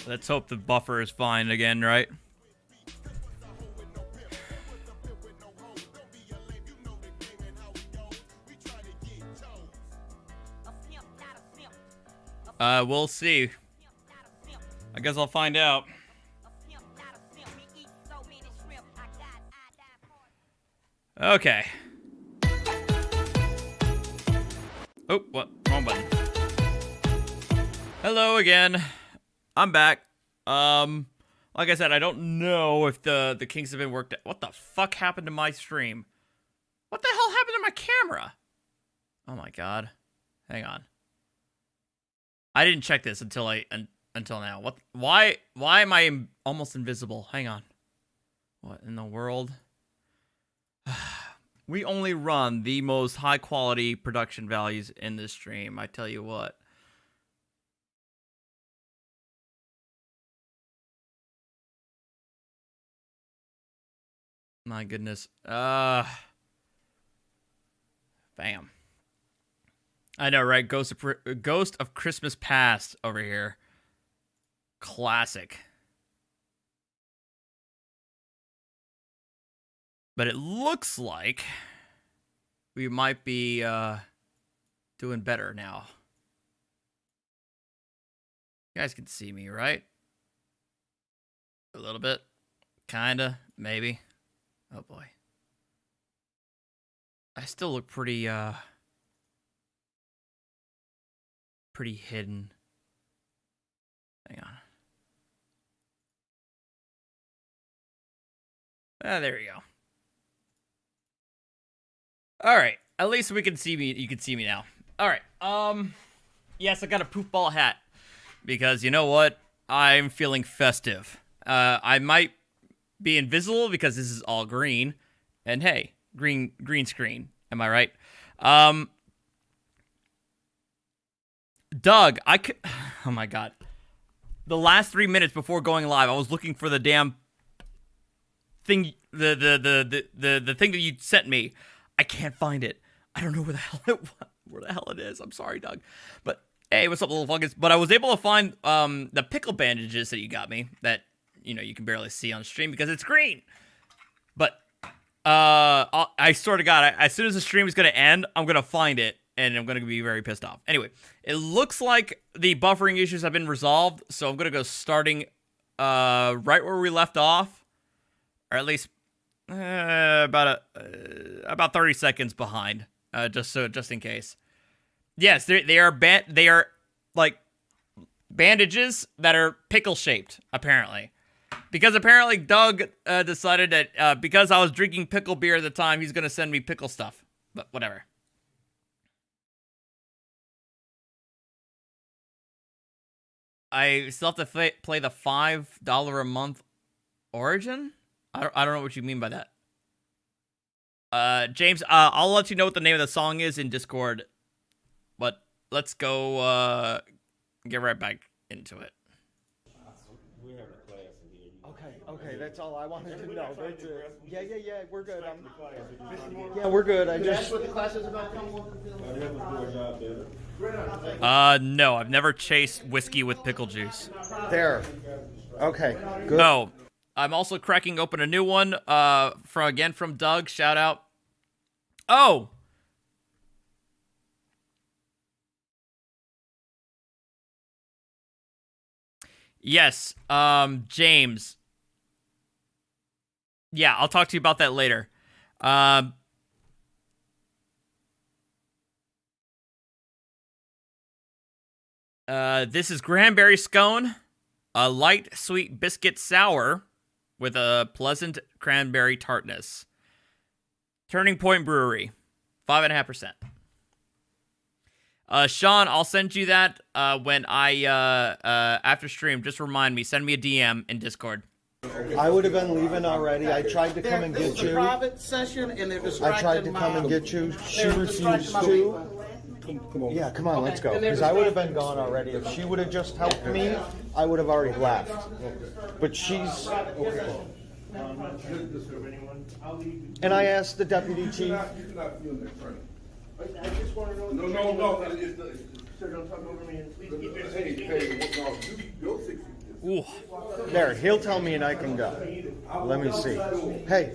Let's hope the buffer is fine again, right? We'll see. I guess I'll find out. Okay. Oh, what? Wrong button. Hello again. I'm back. Like I said, I don't know if the kinks have been worked out. What the fuck happened to my stream? What the hell happened to my camera? Oh my god. Hang on. I didn't check this until now. What? Why am I almost invisible? Hang on. What in the world? We only run the most high quality production values in this stream, I tell you what. My goodness. Bam. I know, right? Ghost of Christmas Past over here. Classic. But it looks like we might be doing better now. You guys can see me, right? A little bit. Kinda. Maybe. Oh boy. I still look pretty pretty hidden. Hang on. Ah, there you go. All right. At least we can see me. You can see me now. All right. Yes, I got a poof ball hat because you know what? I'm feeling festive. I might be invisible because this is all green, and hey, green screen. Am I right? Doug, I could. Oh my god. The last 3 minutes before going live, I was looking for the damn thing, the thing that you sent me. I can't find it. I don't know where the hell it is. I'm sorry, Doug. But hey, what's up, little fuckers? But I was able to find the pickle bandages that you got me that you can barely see on stream because it's green. But I swear to God, as soon as the stream is gonna end, I'm gonna find it and I'm gonna be very pissed off. Anyway, it looks like the buffering issues have been resolved, so I'm gonna go starting right where we left off, or at least about 30 seconds behind, just in case. Yes, they are like bandages that are pickle shaped, apparently, because apparently Doug decided that because I was drinking pickle beer at the time, he's gonna send me pickle stuff. But whatever. I still have to play the $5 a month Origin. I don't know what you mean by that. James, I'll let you know what the name of the song is in Discord. But let's go get right back into it. Okay, that's all I wanted to know. That's it. Yeah, we're good. Yeah, we're good. I just. That's what the class is about. No, I've never chased whiskey with pickle juice. There. Okay, good. No, I'm also cracking open a new one. From Doug. Shout out. Oh. Yes. James. Yeah, I'll talk to you about that later. This is cranberry scone, a light sweet biscuit sour with a pleasant cranberry tartness. Turning Point Brewery, 5.5%. Sean, I'll send you that when I after stream. Just remind me. Send me a DM in Discord. I would have been leaving already. I tried to come and get you. Private session, and they're I tried to come and get you. She refused to. Come on. Yeah, come on, let's go. Because I would have been gone already. If she would have just helped me, I would have already left. But she's. And I asked the deputy chief. I just want to know. No. Sir, don't talk over me. And please keep your Hey, no, you 60. Ooh. There, he'll tell me and I can go. Let me see. Hey.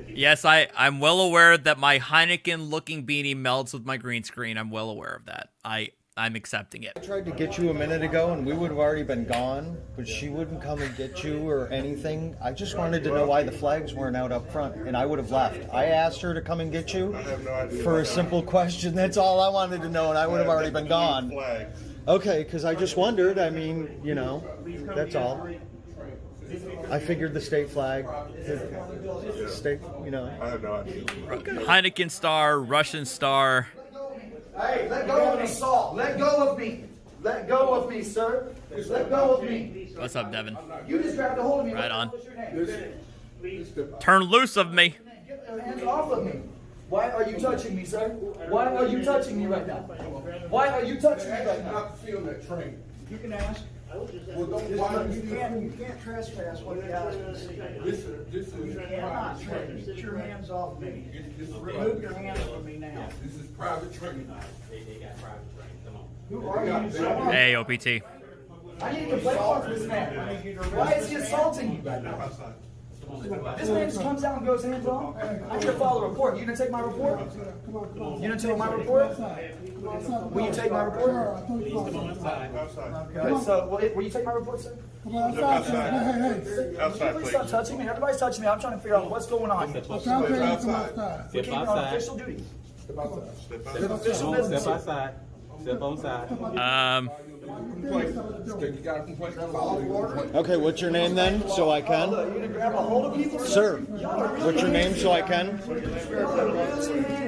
Yes, I'm well aware that my Heineken-looking beanie melts with my green screen. I'm well aware of that. I'm accepting it. I tried to get you a minute ago and we would have already been gone, but she wouldn't come and get you or anything. I just wanted to know why the flags weren't out up front and I would have left. I asked her to come and get you for a simple question. That's all I wanted to know and I would have already been gone. Okay, because I just wondered. I mean, you know, that's all. I figured the state flag, state, you know. I have no idea. Heineken star, Russian star. Hey, let go of me, Salt. Let go of me. Let go of me, sir. Just let go of me. What's up, Devin? You just grabbed a hold of me. Right on. What's your name? Turn loose of me. Get your hands off of me. Why are you touching me, sir? Why are you touching me right now? Why are you touching me right now? Not to film that train. You can ask. Well, don't, why don't You can't trespass what you ask me. This is Cannot, sir. Get your hands off me. Remove your hands from me now. This is private training. They got private training. Come on. Who are you, sir? Hey, OPT. I need to complain about this man. Why is he assaulting you right now? This man just comes out and goes hands on. I need to file a report. You gonna take my report? You gonna take my report? Will you take my report? Okay, so will you take my report, sir? Outside, Please please. stop touching me. Everybody's touching me. I'm trying to figure out what's going on here. Outside. We came here on official duty. Official business. Step outside. Step outside. You got a complaint? Follow the order. Okay, what's your name then, so I can? You gonna grab a hold of people? Sir, what's your name so I can?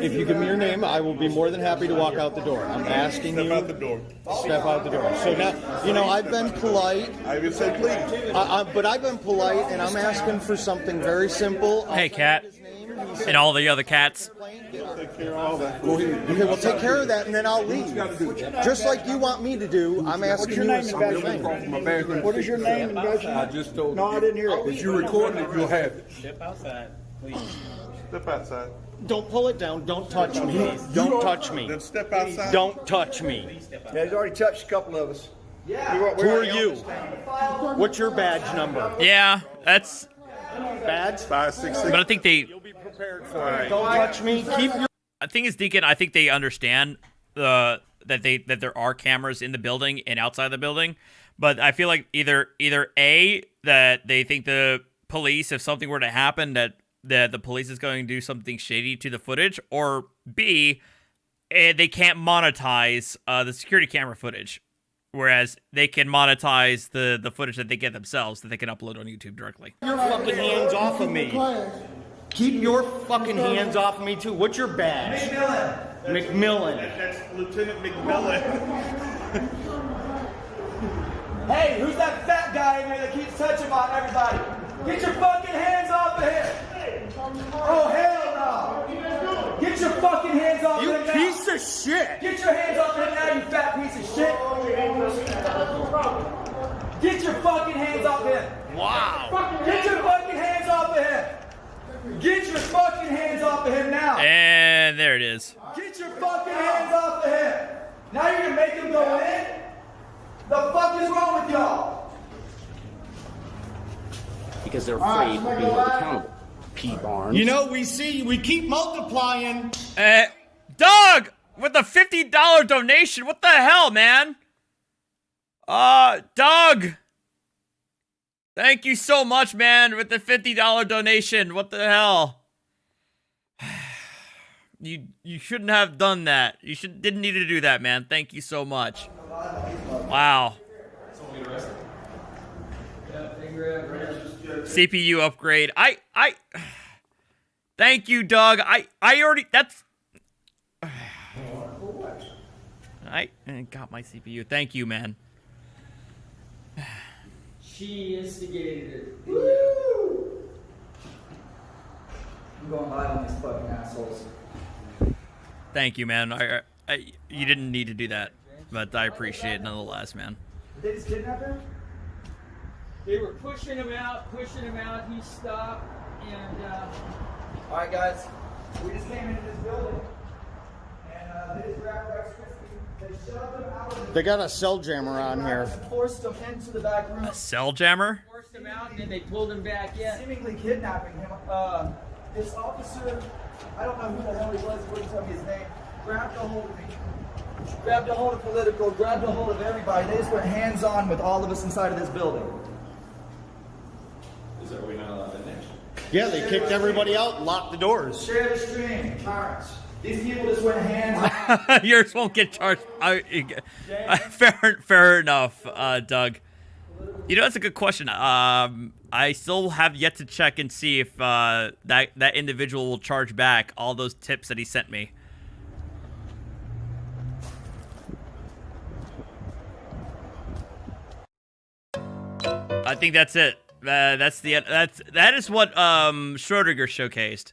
If you give me your name, I will be more than happy to walk out the door. I'm asking you. Step out the door. Step out the door. So now, you know, I've been polite, I even say please. but I've been polite, and I'm asking for something very simple. Hey, cat. And all the other cats. Take care of all that. Go ahead. Okay, well, take care of that, and then I'll leave. Just like you want me to do, I'm asking you a simple thing. What is your name and badge? I just told No, I didn't hear it. If you're recording it, you'll have it. Step outside, please. Step outside. Don't pull it down. Don't touch me. Don't touch me. Then step outside. Don't touch me. Yeah, he's already touched a couple of us. Who are you? What's your badge number? Yeah, that's. Badge? 566. But I think they. You'll be prepared for it. Don't touch me. Keep your. I think it's Deacon. I think they understand that there are cameras in the building and outside the building, but I feel like either A, that they think the police, if something were to happen, that the police is going to do something shady to the footage, or B, they can't monetize the security camera footage, whereas they can monetize the footage that they get themselves that they can upload on YouTube directly. Your fucking hands off of me. Keep your fucking hands off of me too. What's your badge? McMillan. That's Lieutenant McMillan. Hey, who's that fat guy in there that keeps touching on everybody? Get your fucking hands off of him! Oh, hell no! Get your fucking hands off You of him now! piece of shit. Get your hands off of him now, you fat piece of shit! Get your fucking hands off of him! Wow. Get your fucking hands off of him! Get your fucking hands off of him now! And there it is. Get your fucking hands off of him! Now you're gonna make him go in? The fuck is wrong with y'all? Because they're afraid of being held accountable. P. Barnes. You know, we keep multiplying. Doug with a $50 donation. What the hell, man? Doug. Thank you so much, man, with the $50 donation. What the hell? You shouldn't have done that. You didn't need to do that, man. Thank you so much. Wow. CPU upgrade. Thank you, Doug. I already, that's, I got my CPU. Thank you, man. She instigated it. Woo! I'm going live on these fucking assholes. Thank you, man. You didn't need to do that, but I appreciate it nonetheless, man. Did they just kidnap him? They were pushing him out. He stopped, and Alright, guys. We just came into this building, and they just grabbed Rex Christie. They got a cell jammer on here. Forced him into the back room. A cell jammer? Forced him out, and then they pulled him back in. Seemingly kidnapping him. This officer, I don't know who the hell he was, he wouldn't tell me his name, grabbed a hold of me. Grabbed a hold of political, grabbed a hold of everybody. They just went hands-on with all of us inside of this building. Is that we not allowed in there? Yeah, they kicked everybody out, locked the doors. Share the stream, tyrants. These people just went hands-on. Yours won't get charged. Fair enough, Doug. You know, that's a good question. I still have yet to check and see if that individual will charge back all those tips that he sent me. I think that's it. That is what Schrodinger showcased.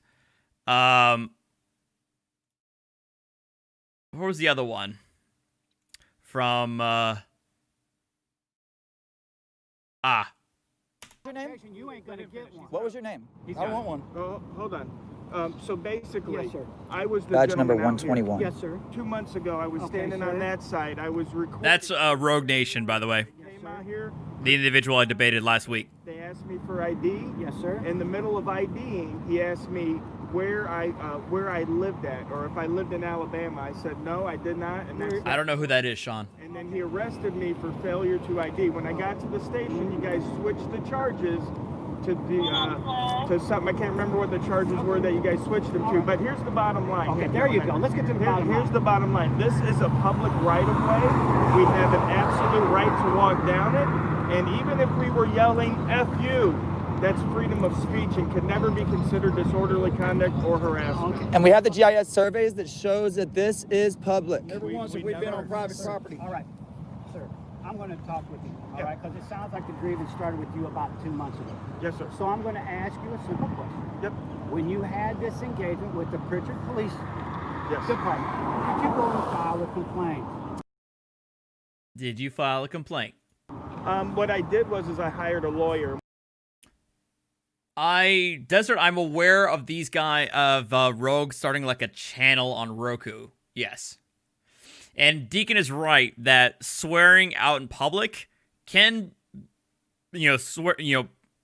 What was the other one? From Your name? You ain't gonna get one. What was your name? I want one. Oh, hold on. So basically, Yes, sir. I was the Badge number gentleman out here. 121. Yes, sir. 2 months ago, I was Okay, standing sir. on that side. I was recording. that's Rogue Nation, by the way. Came out here. The individual I debated last week. They asked me for ID. Yes, sir. In the middle of IDing, he asked me where I lived at, or if I lived in Alabama. I said no, I did not, and that's I don't know who that is, Sean. And then he arrested me for failure to ID. When I got to the station, you guys switched the charges to the to something. I can't remember what the charges were that you guys switched them to. But here's the bottom line. Okay, there you go. Let's get to the bottom line. Here's the bottom line. This is a public right of way. We have an absolute right to walk down it. And even if we were yelling "F you," that's freedom of speech and could never be considered disorderly conduct or harassment. And we have the GIS surveys that shows that this is public. Never once have we been on private property. All right, sir. I'm going to talk with you. All right, because it sounds like the grievance started with you about 2 months ago. Yes, sir. So I'm going to ask you a simple question. Yep. When you had this engagement with the Pritchard Police Yes. Department, did you go and file a complaint? Did you file a complaint? What I did was I hired a lawyer. Desert, I'm aware of these Rogue starting like a channel on Roku. Yes. And Deacon is right that swearing out in public can,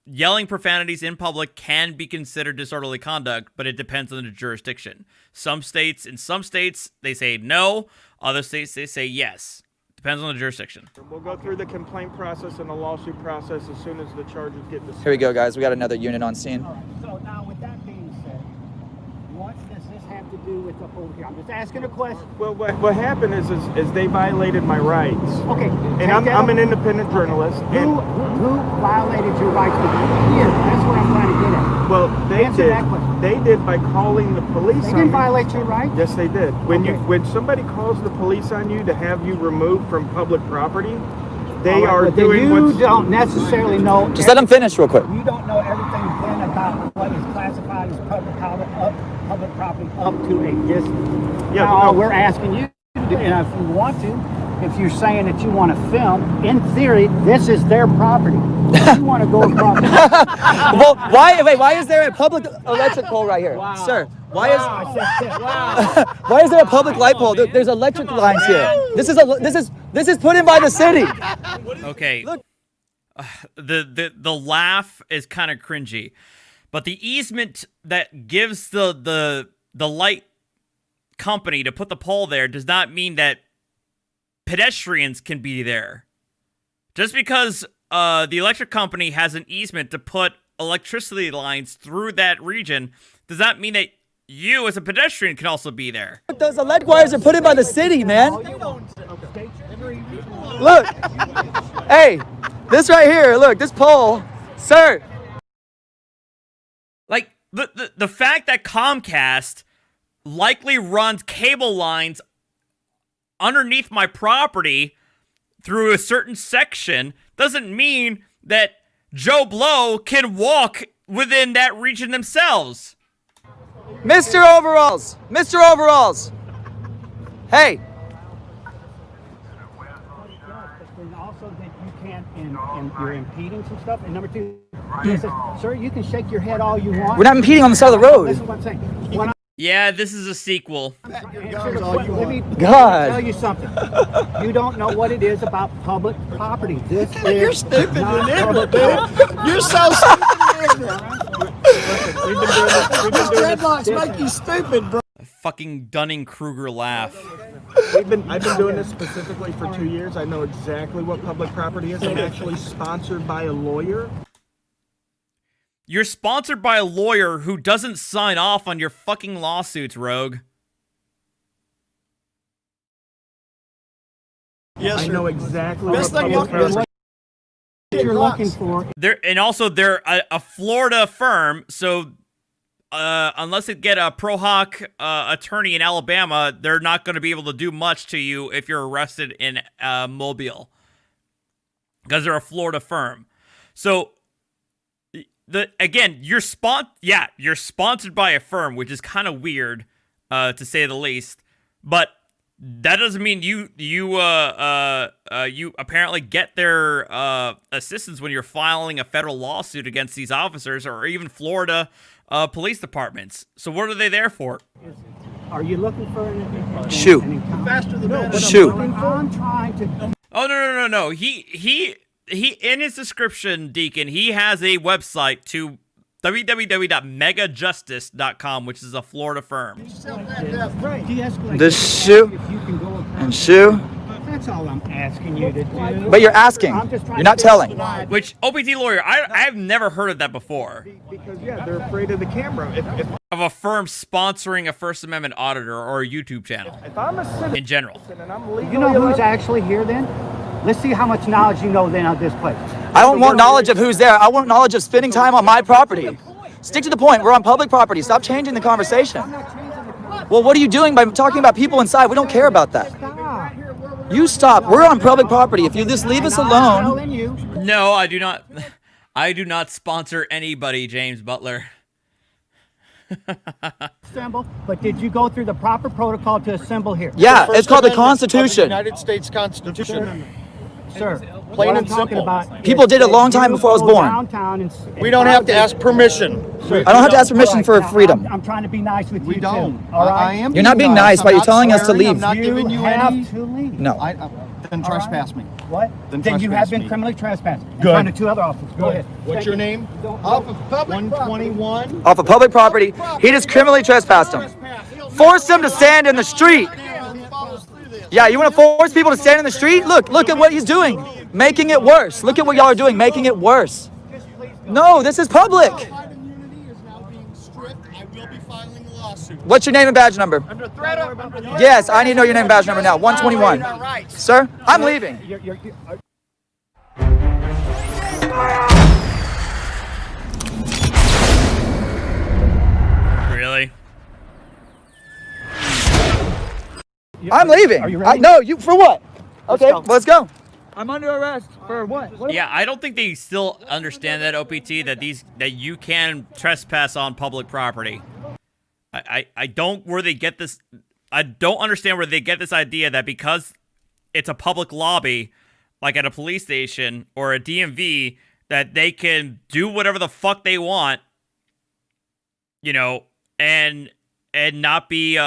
yelling profanities in public can be considered disorderly conduct, but it depends on the jurisdiction. In some states, they say no. Other states, they say yes. Depends on the jurisdiction. We'll go through the complaint process and the lawsuit process as soon as the charges get dismissed. Here we go, guys. We got another unit on scene. All right, so now with that being said, what does this have to do with the whole here? I'm just asking a question. Well, what happened is they violated my rights. Okay. And I'm an independent journalist. Who violated your rights to be here? That's what I'm trying to get at. Well, they Answer did. that question. They did by calling the police They on didn't me. violate your rights? Yes, they did. When Okay. when somebody calls the police on you to have you removed from public property, they All right, are but then doing you what's... don't necessarily know. Just let him finish real quick. You don't know everything then about what is classified as public property up to a distance. Yeah, now, no. all we're asking you to do, and if you want to, if you're saying that you want to film, in theory, this is their property. If you want to go across. Well, why is there a public electric pole right here? Wow. Sir, why Wow. is there a public light pole? There's electric lines here. This is put in by the city. Okay. Look. The laugh is kind of cringy, but the easement that gives the light company to put the pole there does not mean that pedestrians can be there. Just because the electric company has an easement to put electricity lines through that region does not mean that you as a pedestrian can also be there. Those electric wires are put in by the city, man. Look. Hey, this right here. Look, this pole. Sir. Like, the fact that Comcast likely runs cable lines underneath my property through a certain section doesn't mean that Joe Blow can walk within that region themselves. Mr. Overalls. Mr. Overalls. Hey. And also that you can't, and you're impeding some stuff. And number two, he says, sir, you can shake your head all you want. We're not impeding on the side of the road. Listen to what I'm saying. When Yeah, this is a sequel. Let me God. tell you something. You don't know what it is about public property. This is You're stupid not and public ignorant, dude. property. You're so stupid and ignorant. We've been doing this. These dreadlocks make you stupid, bro. A fucking Dunning-Kruger laugh. I've been doing this specifically for 2 years. I know exactly what public property is. I'm actually sponsored by a lawyer. You're sponsored by a lawyer who doesn't sign off on your fucking lawsuits, Rogue. Yes, I sir. know exactly Best what thing public property What you're looking for. They're a Florida firm, so unless they get a pro hoc attorney in Alabama, they're not going to be able to do much to you if you're arrested in Mobile, because they're a Florida firm. So you're sponsored by a firm, which is kind of weird, to say the least. But that doesn't mean you apparently get their assistance when you're filing a federal lawsuit against these officers or even Florida police departments. So what are they there for? Are you looking for an Shoot. Faster the better. Shoot. I'm trying to. Oh no. He in his description, Deacon, he has a website to www.megajustice.com, which is a Florida firm. De-escalate. The shoe If you can go and shoe. That's all I'm asking you to do. But you're asking. I'm just trying You're not to telling. describe- Which OPT lawyer, I have never heard of that before. because they're afraid of the camera. Of a firm sponsoring a First Amendment auditor or a YouTube channel If I'm a citizen in general. and I'm legally You know who's allowed- actually here then? Let's see how much knowledge you know then of this place. I don't want knowledge of who's there. I want knowledge of spending time on my property. Stick to the point. We're on public property. Stop changing the conversation. Well, what are you doing by talking about people inside? We don't care about that. Stop. You stop. We're on public property. If you just leave us I'm alone. telling you. No, I do not. I do not sponsor anybody, James Butler. Assemble, but did you go through the proper protocol to assemble here? Yeah, it's called the Amendment of Constitution. United States Constitution. Sir, Plain what I'm and talking simple. about People is did it a long that time you before I was go born. downtown and We don't have to ask permission. I don't have to ask permission for Now, freedom. I'm trying to be nice with We you don't. too. All right. I am. You're not being nice by I'm you not telling us to swearing, leave. I'm not giving you have any. to leave. No. Then All trespass right. me. What? Then Then you trespass have been me. criminally trespassing in Good. front of two other officers. Go ahead. What's your name? Off of public 121. Off of public property. He just criminally trespassed him. Forced him to stand in the street. Yeah, you want to force people to stand in the street? Look at what he's doing. Making it worse. Look at what y'all are doing, making it worse. No, this is public. What's your name and badge number? Yes, I need to know your name and badge number now. 121. Sir, I'm leaving. Really? I'm leaving. Are you ready? No, you for what? Okay, go. let's go. I'm under arrest for what? Yeah, I don't think they still understand that, OPT, that you can trespass on public property. I don't I don't understand where they get this idea that because it's a public lobby, like at a police station or a DMV, that they can do whatever the fuck they want, you know, and not be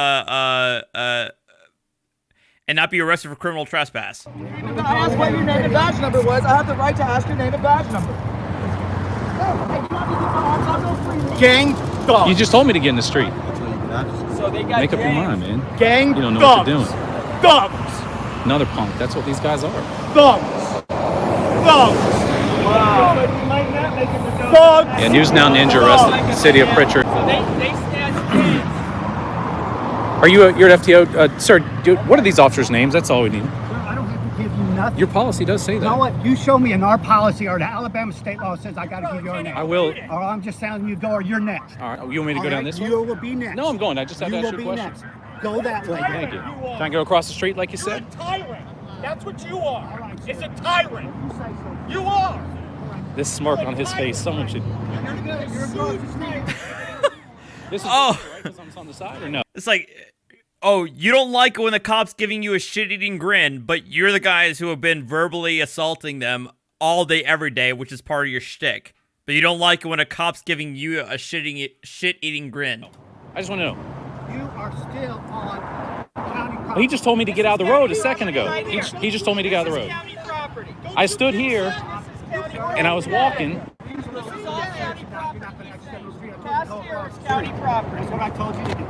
arrested for criminal trespass. I asked what your name and badge number was. I have the right to ask your name and badge number. Gang thugs. You just told me to get in the street. So they got Make up your mind, man. Gang You don't know thugs. what you're doing. Thugs. Another punk. That's what these guys are. Thugs. Thugs. Thugs. Yeah, News Now Ninja arrested the city of Pritchard. They stand chance. Are you you're an FTO? Sir, what are these officers' names? That's all we need. I don't have to give you nothing. Your policy does say You know that. what? You show me in our policy or the Alabama state law says I got to give your name. I will. Or I'm just telling you go or you're next. All right. You want me to go All down right? this You way? will be next. No, I'm going. I just have You to will ask be you a question. next. Go that way. Thank you. Can I go across the street like you said? Tyrant. That's what you are. It's a tyrant. You are. This smirk on his face. Someone should. This is Oh. right? Because I'm on the side or no? It's like, oh, you don't like it when the cop's giving you a shit-eating grin, but you're the guys who have been verbally assaulting them all day, every day, which is part of your shtick. But you don't like it when a cop's giving you a shit-eating grin. I just want to know. are still on county property. Well, he just told me to get out of the road a second ago. He just told me to get out of the road. I stood here and I was walking. This is all county property. Past here is county property. That's what I told you to do.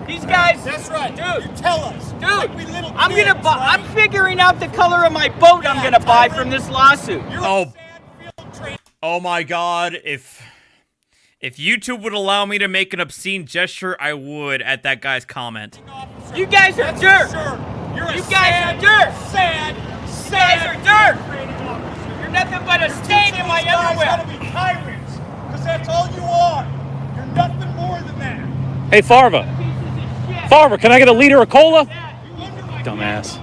These guys. That's right. Dude. You tell us. Dude, Like we little I'm kids, gonna buy. right? I'm figuring out the color of my boat. I'm gonna buy from this lawsuit. Oh my God! If YouTube would allow me to make an obscene gesture, I would at that guy's comment. You guys are dirt. You guys are dirt. You guys are dirt. You're nothing but a stain in my underwear. Gotta be tyrants, because that's all you are. You're nothing more than that. Hey, Farva. Farva, can I get a liter of cola? Dumbass.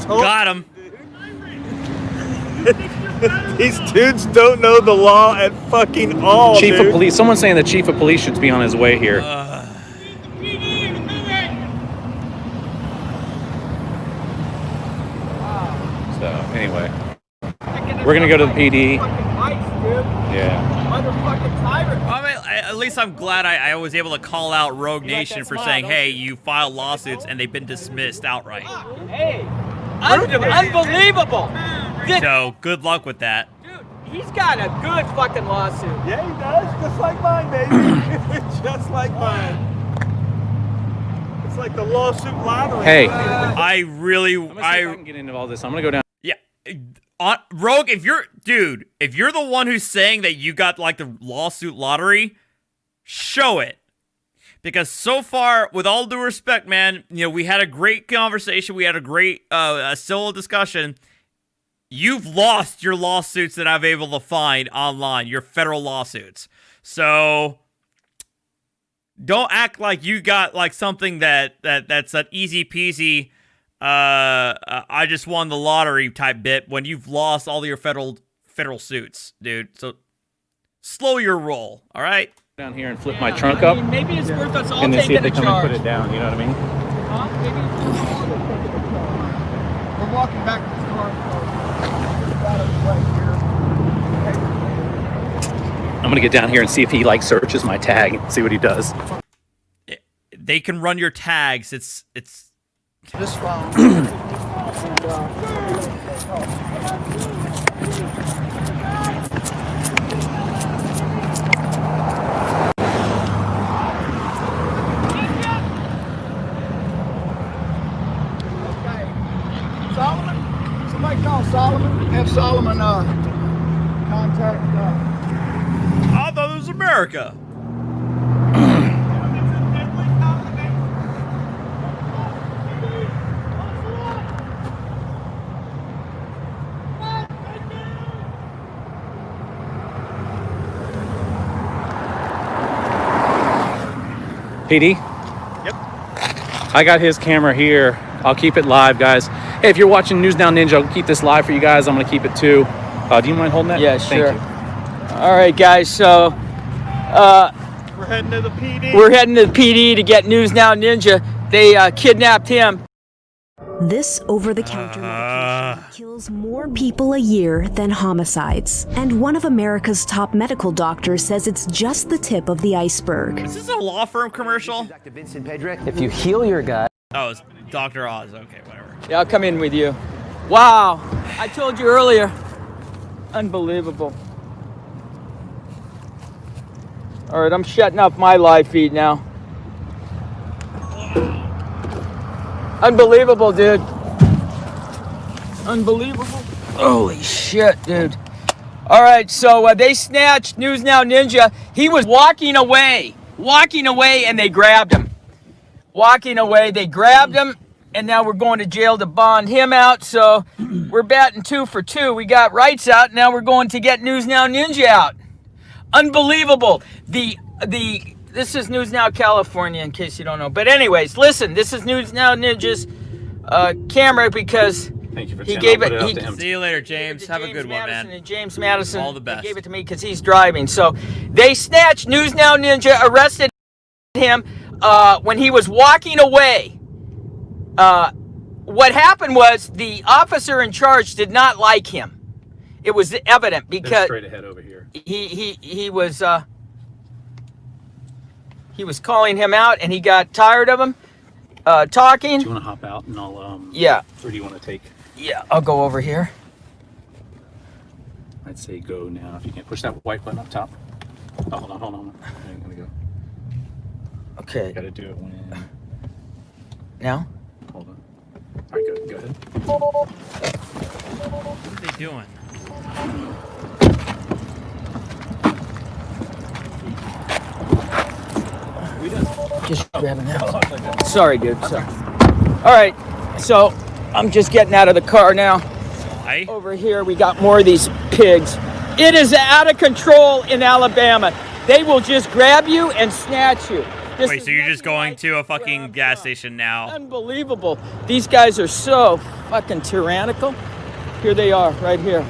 Got him. These dudes don't know the law at fucking all, Chief dude. of police. Someone's saying the chief of police should be on his way here. So anyway, we're gonna go to the PD. Yeah. Motherfucking tyrant. I mean, at least I'm glad I was able to call out Rogue Nation for saying, hey, you filed lawsuits and they've been dismissed outright. Hey, unbelievable. So good luck with that. Dude, he's got a good fucking lawsuit. Yeah, he does. Just like mine, baby. Just like mine. It's like the lawsuit lottery. Hey. I really, I'm gonna see if I can get into all this. I'm gonna go down. yeah. Rogue, if you're the one who's saying that you got like the lawsuit lottery, show it. Because so far, with all due respect, man, we had a great conversation. We had a great civil discussion. You've lost your lawsuits that I've able to find online, your federal lawsuits. So don't act like you got like something that's an easy peasy I just won the lottery type bit when you've lost all your federal suits, dude. So slow your roll, all right? Down here and flip my trunk up. Maybe it's worth us all And then see if taking they a come and charge. put it down. You know what I mean? We're walking back to the car. I'm gonna get down here and see if he like searches my tag and see what he does. They can run your tags. It's This phone. Solomon? Somebody call Solomon. Have Solomon contact. I thought it was America. PD? Yep. I got his camera here. I'll keep it live, guys. Hey, if you're watching News Now Ninja, I'll keep this live for you guys. I'm going to keep it too. Do you mind holding that? Yeah, Thank sure. you. All right, guys. So We're heading to the PD. we're heading to the PD to get News Now Ninja. They kidnapped him. This over-the-counter medication kills more people a year than homicides. And one of America's top medical doctors says it's just the tip of the iceberg. Is this a law firm commercial? If you heal your gut. Oh, it's Dr. Oz. Okay, whatever. Yeah, I'll come in with you. Wow, I told you earlier. Unbelievable. All right, I'm shutting off my live feed now. Unbelievable, dude. Unbelievable. Holy shit, dude. All right, so they snatched News Now Ninja. He was walking away, and they grabbed him. Walking away, they grabbed him, and now we're going to jail to bond him out. So we're batting 2 for 2. We got rights out. Now we're going to get News Now Ninja out. Unbelievable. This is News Now California, in case you don't know. But anyways, listen, this is News Now Ninja's camera because Thank you for he Tim. gave I'll put it. up He, to him. See you later, James. Have a good one, Madison man. And James Madison. All the best. He gave it to me because he's driving. So they snatched News Now Ninja, arrested him when he was walking away. What happened was the officer in charge did not like him. It was evident They're because straight ahead over here. he was He was calling him out, and he got tired of him talking. Do you want to hop out and I'll Yeah. Or do you want to take? Yeah, I'll go over here. I'd say go now. If you can push that white button up top. Oh, hold on. I'm gonna go. Okay. Gotta do it when. Now? Hold on. All right, go ahead. What are they doing? Just grabbing that. Sorry, dude. Sorry. All right, so I'm just getting out of the car now. Why? Over here, we got more of these pigs. It is out of control in Alabama. They will just grab you and snatch you. This Wait, is so you're just nothing going like to a where fucking I'm gas from. station now? Unbelievable. These guys are so fucking tyrannical. Here they are, right here.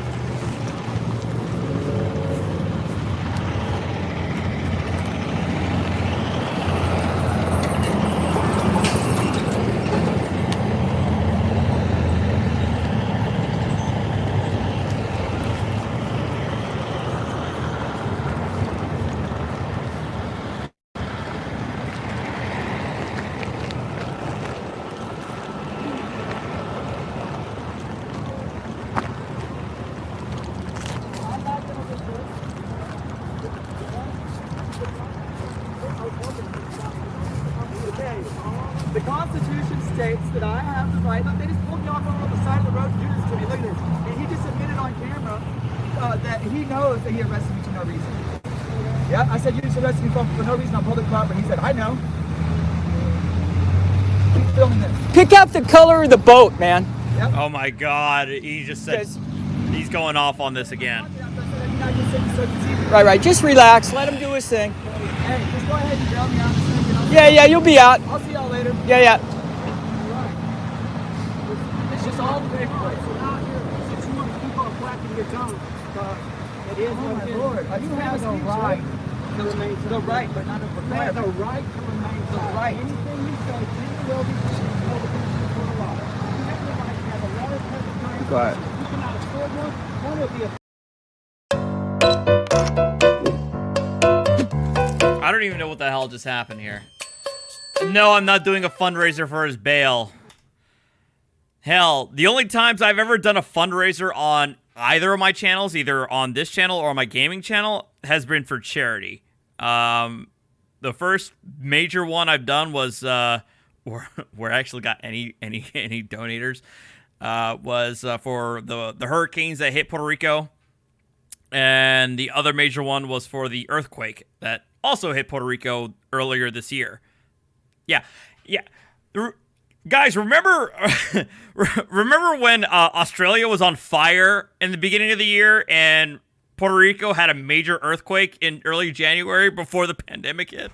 The Constitution states that I have the right. Look, they just pulled me off on the side of the road to do this to me. Look at this. And he just admitted on camera that he knows that he arrested me for no reason. Yeah, I said you just arrested me for no reason on public property. He said, I know. Keep filming this. Pick out the color of the boat, man. Yep. Oh my God! He just said he's going off on this again. Right. Just relax. Let him do his thing. Hey, just go ahead and bail me out. Yeah, you'll be out. I'll see y'all later. Yeah. It's just all the paperwork. So out here, since you want to keep on flapping your tongue, it is what it is. Lord, you have the right to remain silent. The right, but not a requirement. The right to remain silent. The right. Anything you say will be before the law. You have the right to have a letter of time. Quiet. You cannot afford one will be a I don't even know what the hell just happened here. No, I'm not doing a fundraiser for his bail. Hell, the only times I've ever done a fundraiser on either of my channels, either on this channel or on my gaming channel, has been for charity. The first major one I've done was where I actually got any donators was for the hurricanes that hit Puerto Rico, and the other major one was for the earthquake that also hit Puerto Rico earlier this year. Yeah. Guys, remember when Australia was on fire in the beginning of the year and Puerto Rico had a major earthquake in early January before the pandemic hit?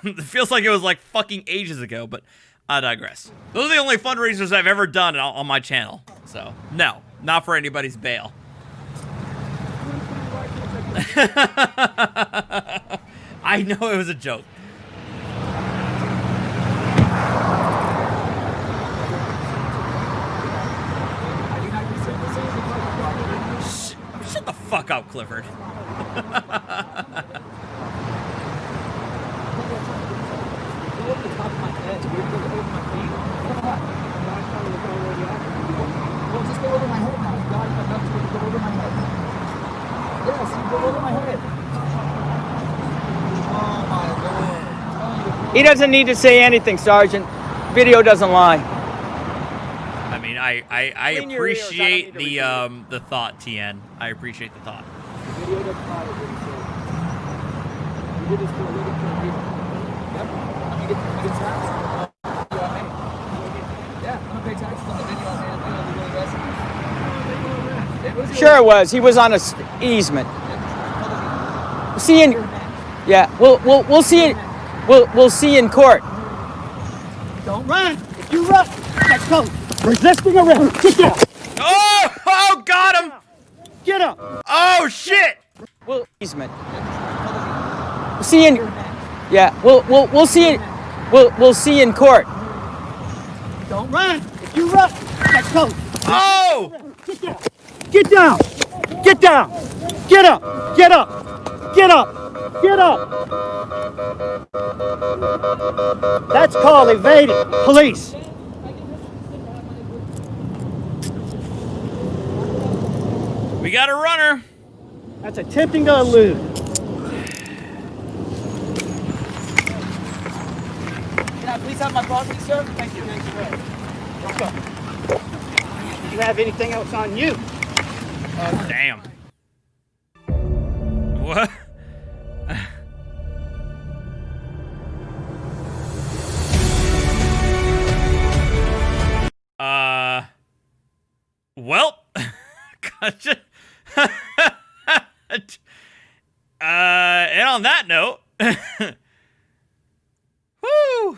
It feels like it was like fucking ages ago, but I digress. Those are the only fundraisers I've ever done on my channel. So, no, not for anybody's bail. I know it was a joke. Shut the fuck up, Clifford. He doesn't need to say anything, Sergeant. Video doesn't lie. I mean, I Clean your ears. I appreciate don't need to the thought, TN. I appreciate the thought. video doesn't lie. You did this for a living for people. Yep. You get taxed. Yeah, I'm gonna pay taxes on the video and the rest. Sure it was. He was on a easement. See in. Yeah. We'll see it. We'll see in court. Don't run. If you run, let's go. Resisting arrest. Get down. Oh, got him. Get up. Oh shit. We'll easement. See in. Yeah. We'll see it. We'll see in court. Don't run. If you run, let's go. Oh. Get down. Get down. Get down. Get up. Get up. Get up! Get up! That's called evading police. We got a runner. That's attempting to elude. Can I please have my property, sir? Thank you. Let's go. Do you have anything else on you? Damn. What? Well, gotcha. And on that note, woo.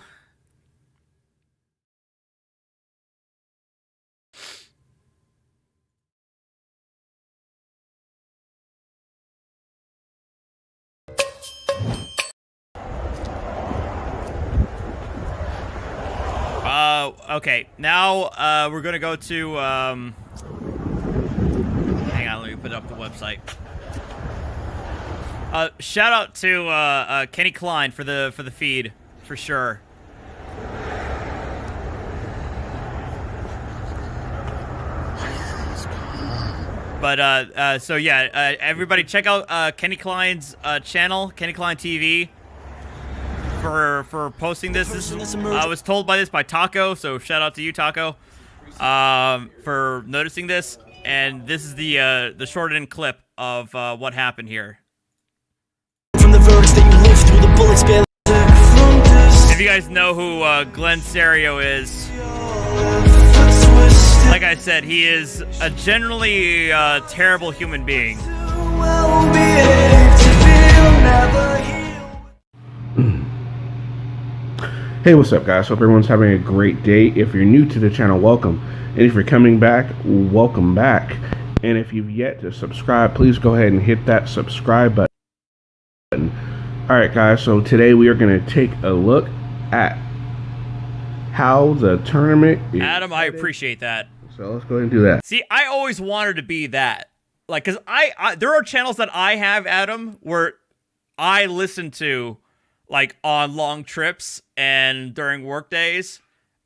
Okay, now, we're gonna go to, hang on, let me put up the website. Shout out to, Kenny Klein for the feed, for sure. But, so yeah, everybody check out, Kenny Klein's, channel, Kenny Klein TV. For posting this. I was told by Taco, so shout out to you, Taco, for noticing this. And this is the shortened clip of what happened here. From the that you live through the bullets, if you guys know who Glenn Cerio is, like I said, he is a generally terrible human being. Hey, what's up, guys? Hope everyone's having a great day. If you're new to the channel, welcome. And if you're coming back, welcome back. And if you've yet to subscribe, please go ahead and hit that subscribe button. Alright, guys, so today we are going to take a look at how the tournament is Adam, I appreciate that. So let's go ahead and do that. See, I always wanted to be that. Like, because there are channels that I have, Adam, where I listen to, like, on long trips and during work days.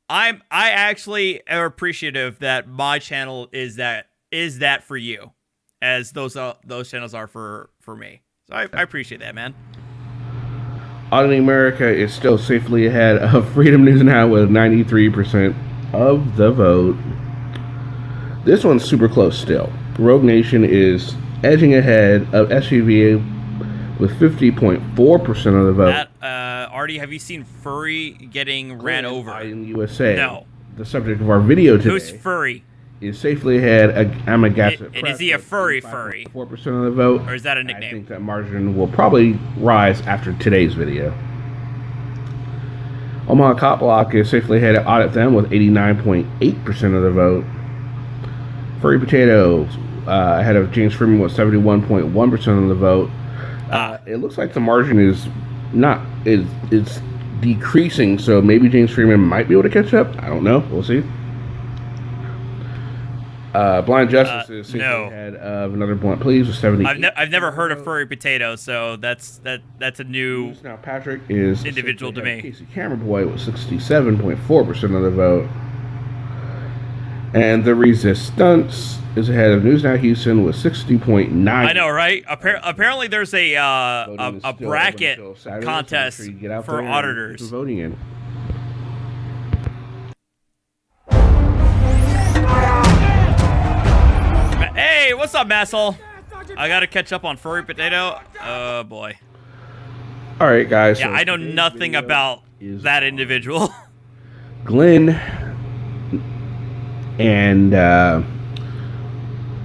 I actually am appreciative that my channel is that for you, as those channels are for me. So I appreciate that, man. Auditing America is still safely ahead of Freedom News Now with 93% of the vote. This one's super close still. Rogue Nation is edging ahead of SUV with 50.4% of the vote. Artie, have you seen Furry getting ran over? In the USA. No. The subject of our video today. Who's Furry? Is safely ahead. I'm a guess. And is he a furry? 4% of the vote. Or is that a nickname? I think that margin will probably rise after today's video. Omaha Cop Block is safely ahead at Audit Them with 89.8% of the vote. Furry Potatoes ahead of James Freeman with 71.1% of the vote. It looks like the margin is it's decreasing, so maybe James Freeman might be able to catch up. I don't know. We'll see. Blind Justice is safely ahead of Another Blunt Please with 70. I've never heard of Furry Potato, so that's a new now Patrick is individual to me. Casey Cameraboy with 67.4% of the vote. And The Resistance is ahead of News Now Houston with 60.9. I know, right? Apparently there's a bracket contest for auditors. Voting in. Hey, what's up, Massel? I gotta catch up on Furry Potato. Oh boy. All right, guys. Yeah, so I know nothing about that individual. Glenn and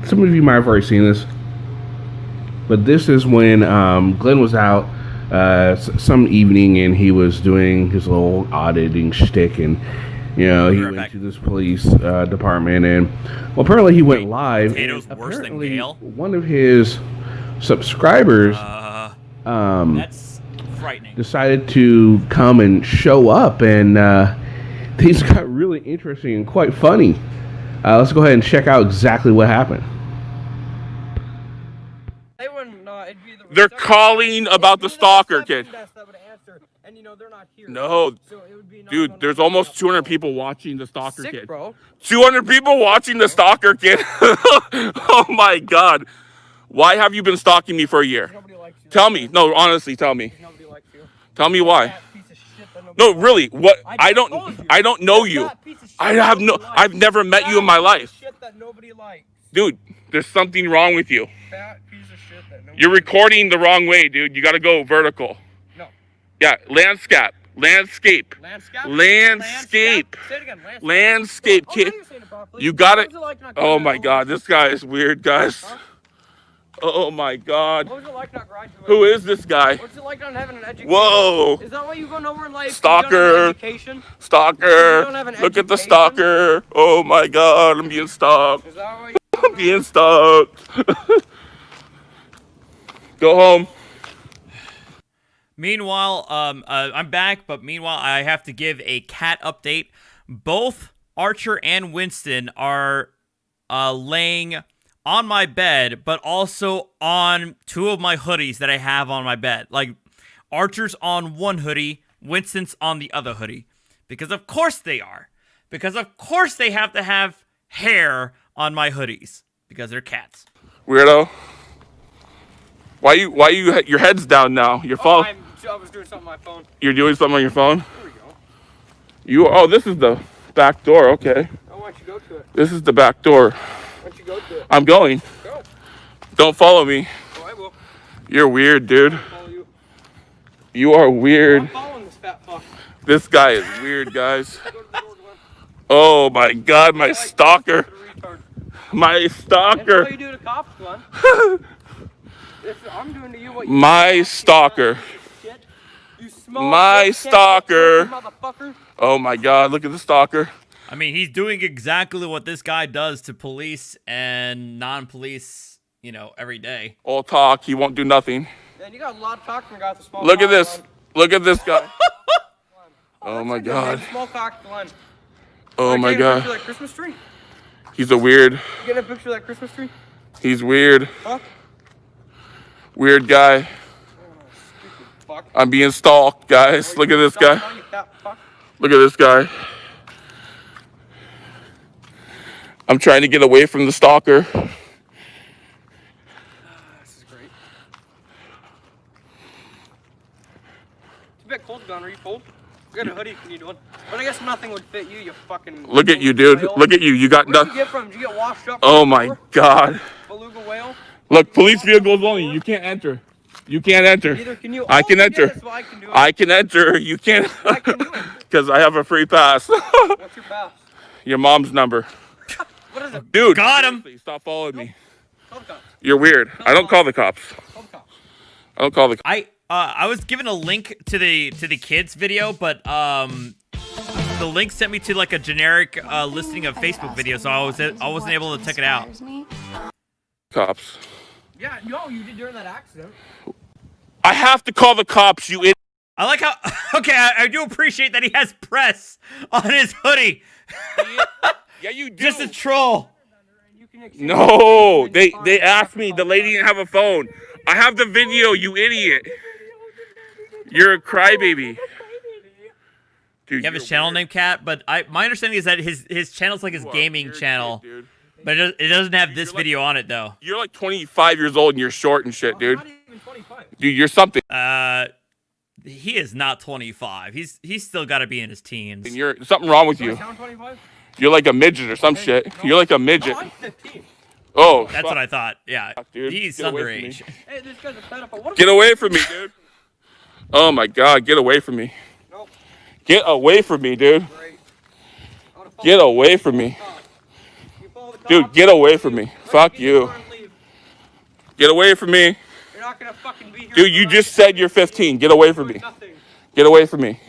some of you might have already seen this, but this is when Glenn was out some evening and he was doing his little auditing shtick, and he went to this police department, and well, apparently he went live. Potato's worse than Gale. One of his subscribers that's frightening. Decided to come and show up, and these got really interesting and quite funny. Let's go ahead and check out exactly what happened. They wouldn't. It'd be the They're calling about the stalker kid. And you know they're not here. No, So it would be dude, there's almost 200 people watching the stalker sick, kid. bro. 200 people watching the stalker kid. Oh my God. Why have you been stalking me for a year? Tell me. No, honestly, tell me. Tell me why. No, really. What? I don't know you. I've never met you in my life. Dude, there's something wrong with you. You're recording the wrong way, dude. You got to go vertical. No. Yeah, landscape. Landscape. Landscape, kid. You got it. Oh my God, this guy is weird, guys. Oh my God. What was it like not graduating? Who is this guy? What's it like not having an education? Whoa. Is that why you go nowhere in life? Stalker. Stalker. Look at the stalker. Oh my God, I'm being stalked. Is that why I'm being stalked. Go home. Meanwhile, I'm back, but meanwhile, I have to give a cat update. Both Archer and Winston are laying on my bed, but also on two of my hoodies that I have on my bed. Like, Archer's on one hoodie, Winston's on the other hoodie. Because of course they are. Because of course they have to have hair on my hoodies. Because they're cats. Weirdo. Why you your head's down now? Your phone. I was doing something on my phone. You're doing something on your phone? Here we go. Oh, this is the back door, okay. Oh, why don't you go to it? This is the back door. Why don't you go to it? I'm going. Go. Don't follow me. Oh, I will. You're weird, dude. I'll follow you. You are weird. I'm following this fat fuck. This guy is weird, guys. Oh my God, my stalker. My stalker. That's what you do to cops, Glenn. I'm doing to you what you My stalker. You small My stalker. motherfucker. Oh my God, look at the stalker. I mean, he's doing exactly what this guy does to police and non-police, you know, every day. All talk, he won't do nothing. Man, you got a lot of talk from a guy with a small Look at cock, this. Glenn. Look at this guy. Oh That's my a good God. name, small cock, Glenn. Oh my Get a picture of God. that Christmas tree? He's a weird. Get a picture of that Christmas tree? He's weird. Huh? Weird guy. Fuck. I'm being stalked, guys. Look at this guy. Look at this guy. I'm trying to get away from the stalker. This is great. It's a bit cold, Glenn. Are you cold? I got a hoodie if you need one. But I guess nothing would fit you, you fucking... Look at you, dude. whale. Look at you. You got Where'd nothing. you get from? Did you get washed up? Oh my God. Beluga whale? Look, police vehicles only. You can't enter. You can't enter. Neither can you. I can enter. So I can do it. I can enter. You can't. I can do it. Because I have a free pass. What's your pass? Your mom's number. What is it? Dude. Got him. Seriously, stop following me. Call the cops. You're weird. I don't call the cops. Call the cops. I don't call the cops. I was given a link to the kids video, but the link sent me to like a generic listing of Facebook videos, so I wasn't able to check it out. Cops. Yeah, no, you did during that accident. I have to call the cops, you idiot. I like how. Okay, I do appreciate that he has press on his hoodie. Yeah, you do. Just a troll. No, they asked me. The lady didn't have a phone. I have the video, you idiot. You're a crybaby. Dude, You have his channel name, Cat, but my understanding is that his channel's like his gaming channel. Shit, dude. But it doesn't have this video on it, though. You're like 25 years old and you're short and shit, dude. Dude, you're something. He is not 25. He's still got to be in his teens. And you're something wrong with you. You're like a midget or some shit. You're like a midget. No, I'm 15. Oh, That's what I thought. Yeah, dude. he's Get away from me. underage. Hey, this guy's a pedophile. What Get away from me, dude. Oh my God, get away from me. Nope. Get away from me, dude. Great. Get away from me. Dude, get away from me. Fuck you. Get away from me. You're not gonna fucking be here. Dude, you just said you're 15. Get away from me. Get away from me.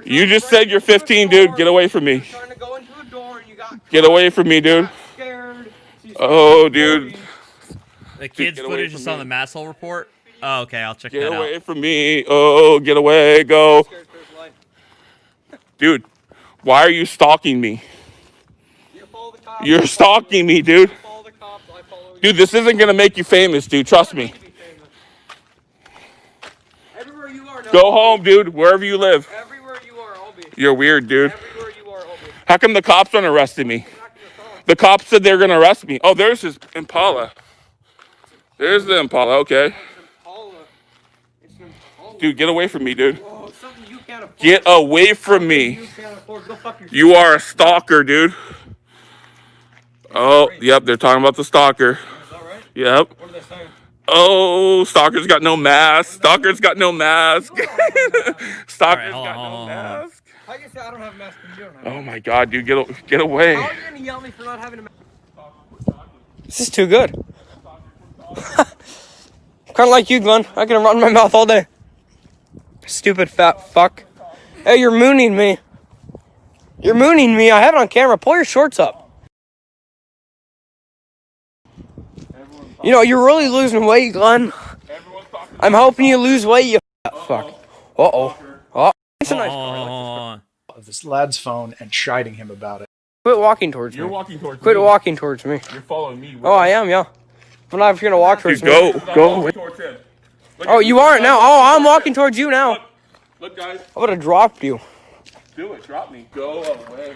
You just said you're 15, dude. Get away from me. Trying to go into a door and you got Get away from me, dude. scared. Oh, dude. The kids' get away footage from is on me. the Masshole report. Oh, okay, I'll check Get that away out. from me. Oh, get away. Go. Scared for his life. Dude, why are you stalking me? You follow the cops. You're stalking me, dude. Follow the cops. I follow you. Dude, this isn't going to make you famous, dude. Trust me. Go home, dude. Wherever you live. Everywhere you are, I'll be. You're weird, dude. Everywhere you are, I'll be. How come the cops aren't arresting me? The cops said they're gonna arrest me. Oh, there's his Impala. There's the Impala. Okay. Dude, get away from me, dude. Whoa, something you can't afford. Get away from me. You can't afford. Go fuck yourself. You are a stalker, dude. Oh, yep, they're talking about the stalker. Is that right? Yep. What are they saying? Oh, stalker's got no mask. Stalker's got no mask. Stalker's got no mask. I can say I don't have a mask and you don't have Oh my god, dude, get away. How are you gonna yell at me for not having a mask? This is too good. Kind of like you, Glenn. I can run my mouth all day. Stupid fat fuck. Hey, you're mooning me. You're mooning me. I have it on camera. Pull your shorts up. You know, you're really losing weight, Glenn. I'm hoping you lose weight, you fat fuck. Uh-oh. Oh, it's a nice car. Of this lad's phone and chiding him about it. Quit walking towards me. You're walking towards Quit me. walking towards me. You're following me. Oh, I am, yeah. I'm not gonna walk towards me. Go. Oh, you aren't now. Oh, I'm walking towards you now. Look, guys. I would have dropped you. Do it. Drop me. Go away.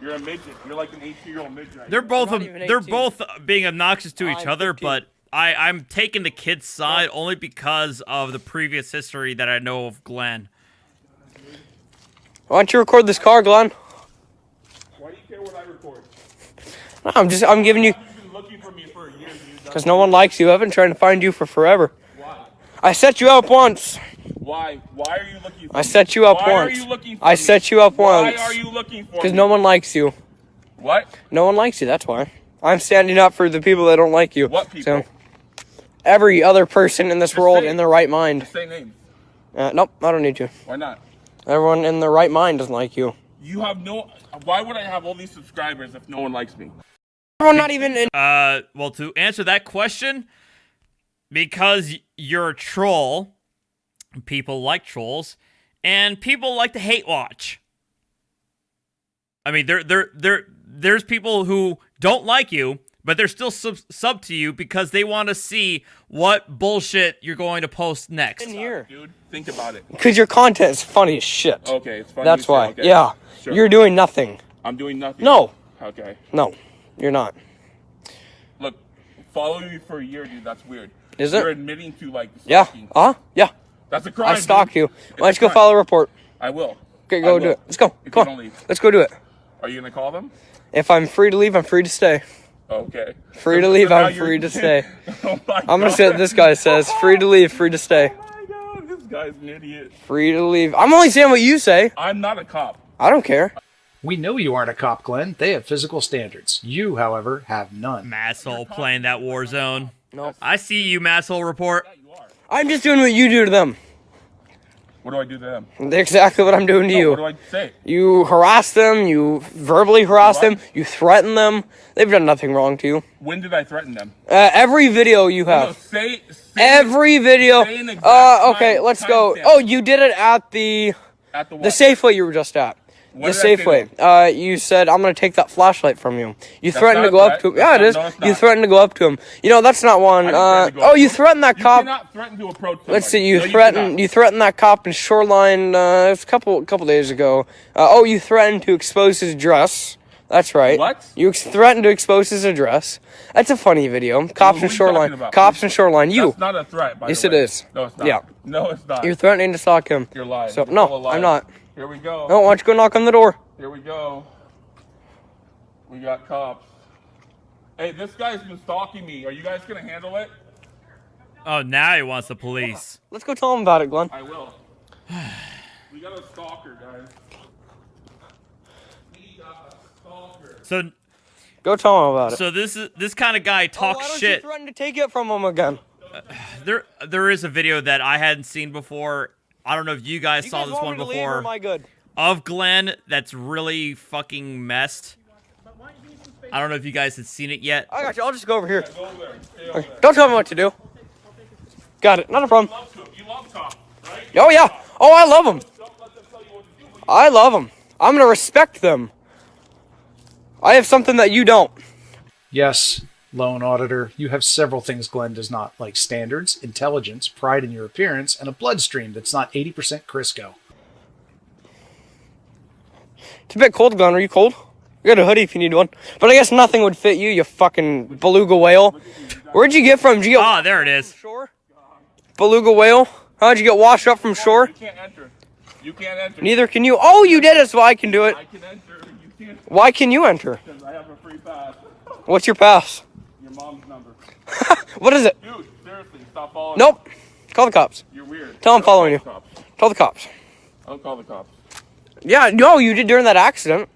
You're a midget. You're like an 18-year-old midget. They're both being obnoxious to each other, but I'm taking the kid's side only because of the previous history that I know of Glenn. Why don't you record this car, Glenn? Why do you care what I record? I'm giving you. You've been looking for me for a year, dude. Because no one likes you. I've been trying to find you for forever. Why? I set you up once. Why? Why are you looking for me? I set you up Why once. Are you looking for I me? set you up once. Why are you looking for me? Because no one likes you. What? No one likes you, that's why. I'm standing up for the people that don't like you. What people? So, every other person in this world in their right mind. Just say names. Nope, I don't need to. Why not? Everyone in their right mind doesn't like you. You have no... Why would I have all these subscribers if no one likes me? Everyone not even in... Well, to answer that question, because you're a troll, people like trolls, and people like to hate watch. I mean, there's people who don't like you, but they're still sub to you because they want to see what bullshit you're going to post next. In here. Dude, think about it. Because your content is funny as shit. Okay, it's funny. That's why. Okay. Yeah. Sure. You're doing nothing. I'm doing nothing. No. Okay. No, you're not. Look, following me for a year, dude, that's weird. Is it? You're admitting to, like, Yeah. stalking. Yeah. That's a crime, I stalked dude. you. Why don't you go file a report? I will. Okay, go do it. Let's go. If Come you on. don't leave. Let's go do it. Are you going to call them? If I'm free to leave, I'm free to stay. Okay. Free to leave, I'm free to stay. Oh my I'm gonna God. say what this guy says. Free to leave, free to stay. Oh my God, this guy's an idiot. Free to leave. I'm only saying what you say. I'm not a cop. I don't care. We know you aren't a cop, Glenn. They have physical standards. You, however, have none. Masshole playing that Warzone. Nope. I see you, Masshole report. I'm just doing what you do to them. What do I do to them? Exactly what I'm doing to you. What do I say? You harass them, you verbally harass them, you threaten them. They've done nothing wrong to you. When did I threaten them? Every video you have. No, say Every video. say an exact Okay, time- let's time go. stamp. Oh, you did it at the At the what? Safeway you were just at. What The did I say Safeway. You said, I'm going to take that flashlight from you. You That's threatened not to go a up threat. to him. Yeah, it is. No, it's You not. threatened to go up to him. You know, that's not one. I didn't threaten to go up You to him. threatened that You cop. cannot threaten to approach somebody. Let's see, No, cannot. you threatened that in Shoreline a couple days ago. You threatened to expose his dress. That's right. What? You threatened to expose his address. That's a funny video. Cops Who in are you Shoreline. talking about? Cops in Shoreline. You. That's not a threat, by Yes, the way. it is. No, it's not. Yeah. No, it's not. You're threatening to stalk him. You're lying. So You're no, full of lies. I'm not. Here we go. No, why don't you go knock on the door? Here we go. We got cops. Hey, this guy's been stalking me. Are you guys gonna handle it? Oh, now he wants the police. Let's go tell him about it, Glenn. I will. We got a stalker, guys. We got a stalker. So, Go tell him about it. so this kind of guy talks why don't shit. you threaten to take it from him again? There is a video that I hadn't seen before. I don't know if you guys saw guys this want one me to leave, or before. am I good? Of Glenn that's really fucking messed. I don't know if you guys had seen it yet. I got you. I'll just go over here. Go over there. Stay over there. Don't tell me what to do. Got it. Not a problem. You love cops, right? Oh, yeah. Oh, I love them. Don't let them tell you what to do. I love them. I'm going to respect them. I have something that you don't. Yes, Lone auditor, you have several things Glenn does not, like standards, intelligence, pride in your appearance, and a bloodstream that's not 80% Crisco. It's a bit cold, Glenn. Are you cold? You got a hoodie if you need one. But I guess nothing would fit you, you fucking beluga whale. Where'd you get from? Did you get there it is. Shore? Beluga whale? How'd you get washed up from shore? You can't enter. You can't enter. Neither can you. Oh, you did it, so I can do it. I can enter. You can't. Why can you enter? Because I have a free pass. What's your pass? Your mom's number. What is it? Dude, seriously, stop following Nope. Call the cops. You're weird. Tell them I'm following you. Tell the cops. I don't call the cops. Yeah, no, you did during that accident.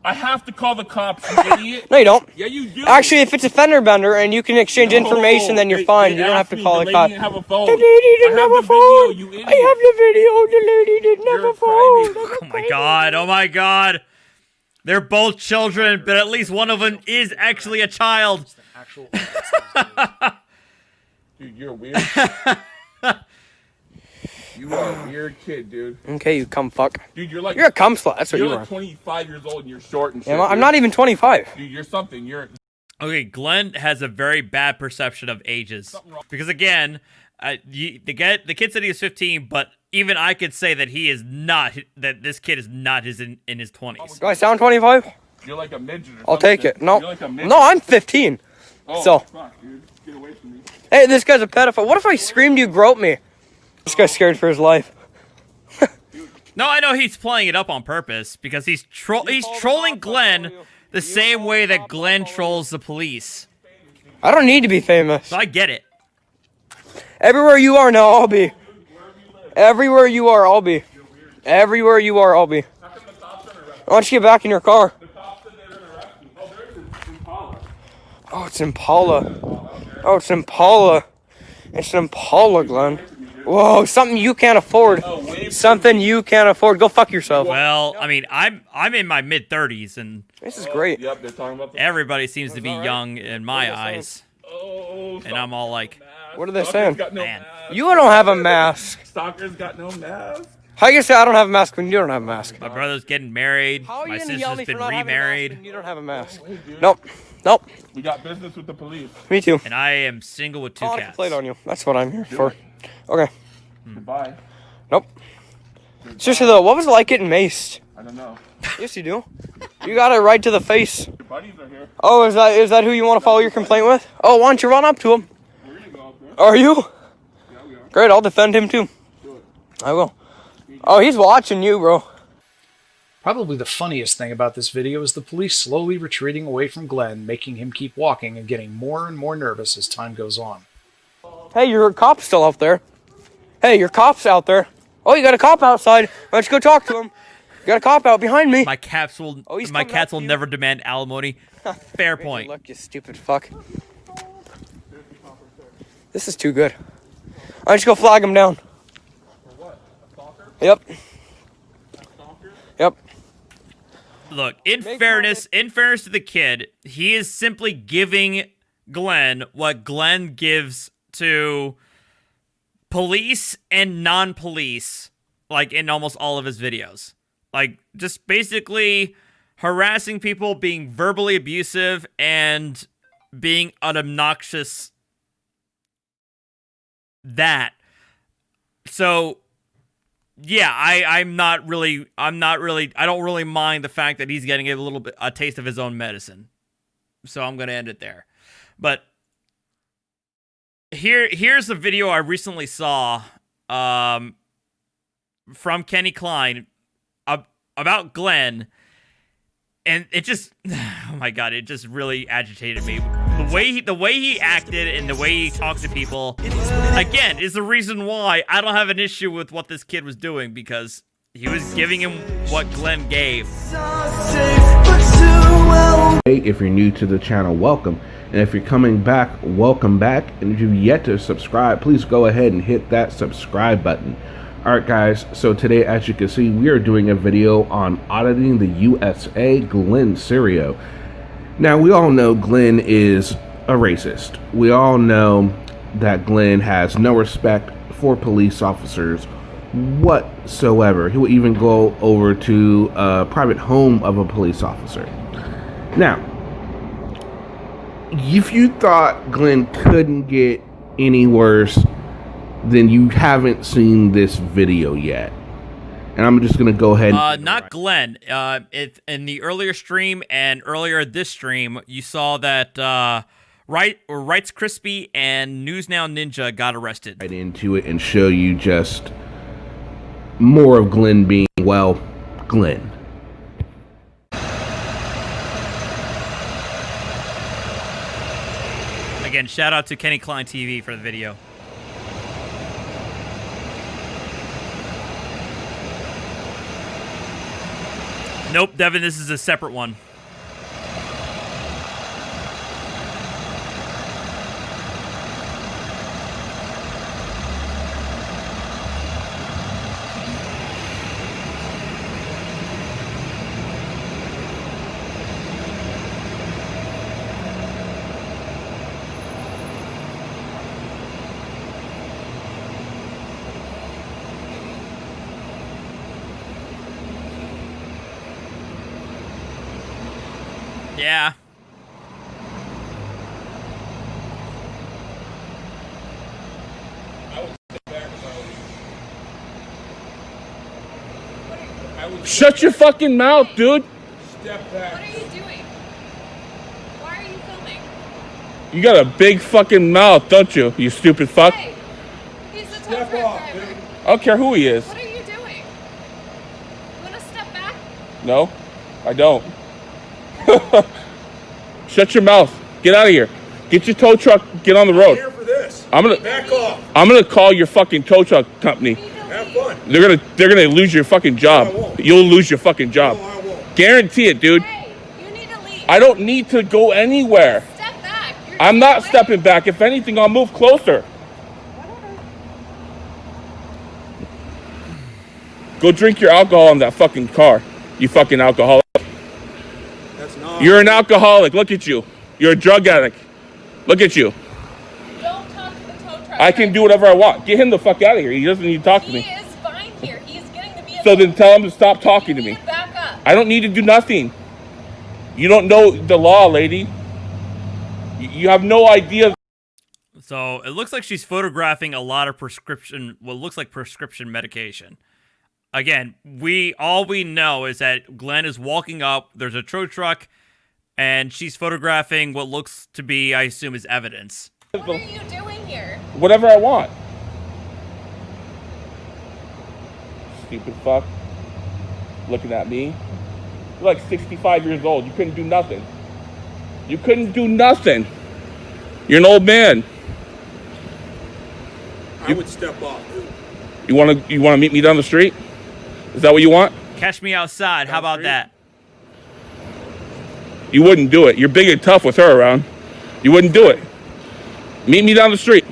I have to call the cops, you idiot. No, you don't. Yeah, you do. Actually, if it's a fender bender and you can exchange information, then you're fine. You don't have to call the cop. The lady didn't have a phone. The lady didn't have a phone. Video, you idiot. I have the video. The lady didn't have a phone. Oh my god, oh my god. They're both children, but at least one of them is actually a child. Dude, you're weird. You are a weird kid, dude. Okay, you cum fuck. Dude, you're like... You're a cum slut. That's what you You're are. like 25 years old and you're short and shit. I'm not even 25. Dude, you're something. You're... Okay, Glenn has a very bad perception of ages. Because again, the kid said he was 15, but even I could say that he is not, that this kid is not in his 20s. Do I sound 25? You're like a midget or I'll take it. No. You're like a midget. No, I'm 15. Oh, So. fuck, dude. Get away from me. Hey, this guy's a pedophile. What if I screamed you groped me? This guy's scared for his life. No, I know he's playing it up on purpose because he's trolling Glenn the same way that Glenn trolls the police. I don't need to be famous. So I get it. Everywhere you are now, I'll be. Everywhere you are, I'll be. Everywhere you are, I'll be. Why don't you get back in your car? Oh, it's Impala. Oh, it's Impala. It's an Impala, Glenn. Whoa, something you can't afford. Something you can't afford. Go fuck yourself. Well, I mean, I'm in my mid-30s, and this is great. Yep, they're talking about everybody seems to be young in my eyes. And I'm all like, what are they saying? Man, you don't have a mask. Stalker's got no mask. How you say I don't have a mask when you don't have a mask? My brother's getting married. How are My you gonna yell at sister's me been for not having a mask remarried. when you don't have a mask? Nope. Nope. We got business with the police. Me too. And I am single with 2 I'll cats. complain on you. That's what I'm here for. Okay. Goodbye. Nope. Seriously though, what was it like getting maced? I don't know. Yes, you do. You got it right to the face. Your buddies are here. Oh, is that who you want to follow your complaint with? Oh, why don't you run up to him? We're gonna go up there. Are you? Yeah, we are. Great, I'll defend him too. Do it. I will. Oh, he's watching you, bro. Probably the funniest thing about this video is the police slowly retreating away from Glenn, making him keep walking and getting more and more nervous as time goes on. Hey, your cop's still out there. Hey, your cop's out there. Oh, you got a cop outside. Why don't you go talk to him? You got a cop out behind me. My cats will never demand alimony. Fair point. Look, you stupid fuck. This is too good. Why don't you go flag him down? For what? A stalker? Yep. A stalker? Yep. Look, in fairness to the kid, he is simply giving Glenn what Glenn gives to police and non-police, like in almost all of his videos. Like, just basically harassing people, being verbally abusive, and being an obnoxious that. So, yeah, I don't really mind the fact that he's getting a taste of his own medicine. So I'm going to end it there. But here's a video I recently saw from Kenny Klein about Glenn, and it just, oh my god, it just really agitated me. The way he acted and the way he talked to people, again, is the reason why I don't have an issue with what this kid was doing, because he was giving him what Glenn gave. Hey, if you're new to the channel, welcome. And if you're coming back, welcome back. And if you've yet to subscribe, please go ahead and hit that subscribe button. Alright guys, so today, as you can see, we are doing a video on auditing the USA Glenn Cerio. Now, we all know Glenn is a racist. We all know that Glenn has no respect for police officers whatsoever. He will even go over to a private home of a police officer. Now, if you thought Glenn couldn't get any worse, then you haven't seen this video yet. And I'm just gonna go ahead. Not Glenn. In the earlier stream and earlier this stream, you saw that Rights Crispy and News Now Ninja got arrested. Right into it and show you just more of Glenn being, well, Glenn. Again, shout out to Kenny Klein TV for the video. Nope, Devin, this is a separate one. Yeah. Shut your fucking mouth, dude. Step back. What are you doing? Why are you filming? You got a big fucking mouth, don't you? You stupid fuck. Hey, he's the tow truck driver. I don't care who he is. What are you doing? You want to step back? No, I don't. Shut your mouth. Get out of here. Get your tow truck. Get on the road. I'm here for this. I'm gonna back off. I'm gonna call your fucking tow truck company. Have fun. They're gonna lose your fucking job. No, I won't. You'll lose your fucking job. No, I won't. Guarantee it, dude. Hey, you need to leave. I don't need to go anywhere. Step back. You're I'm not stepping back. If anything, I'll move closer. Go drink your alcohol in that fucking car. You fucking alcoholic. That's not. You're an alcoholic. Look at you. You're a drug addict. Look at you. Don't talk to the tow truck. I can do whatever I want. Get him the fuck out of here. He doesn't need to talk to me. He is fine here. He is getting the vehicle. So then tell him to stop talking to me. Back up. I don't need to do nothing. You don't know the law, lady. You have no idea. So it looks like she's photographing a lot of what looks like prescription medication. Again, all we know is that Glenn is walking up, there's a tow truck, and she's photographing what looks to be, I assume, is evidence. What are you doing here? Whatever I want. Stupid fuck. Looking at me. You're like 65 years old. You couldn't do nothing. You couldn't do nothing. You're an old man. I would step off, dude. You wanna meet me down the street? Is that what you want? Catch me outside. How about that? You wouldn't do it. You're big and tough with her around. You wouldn't do it. Meet me down the street.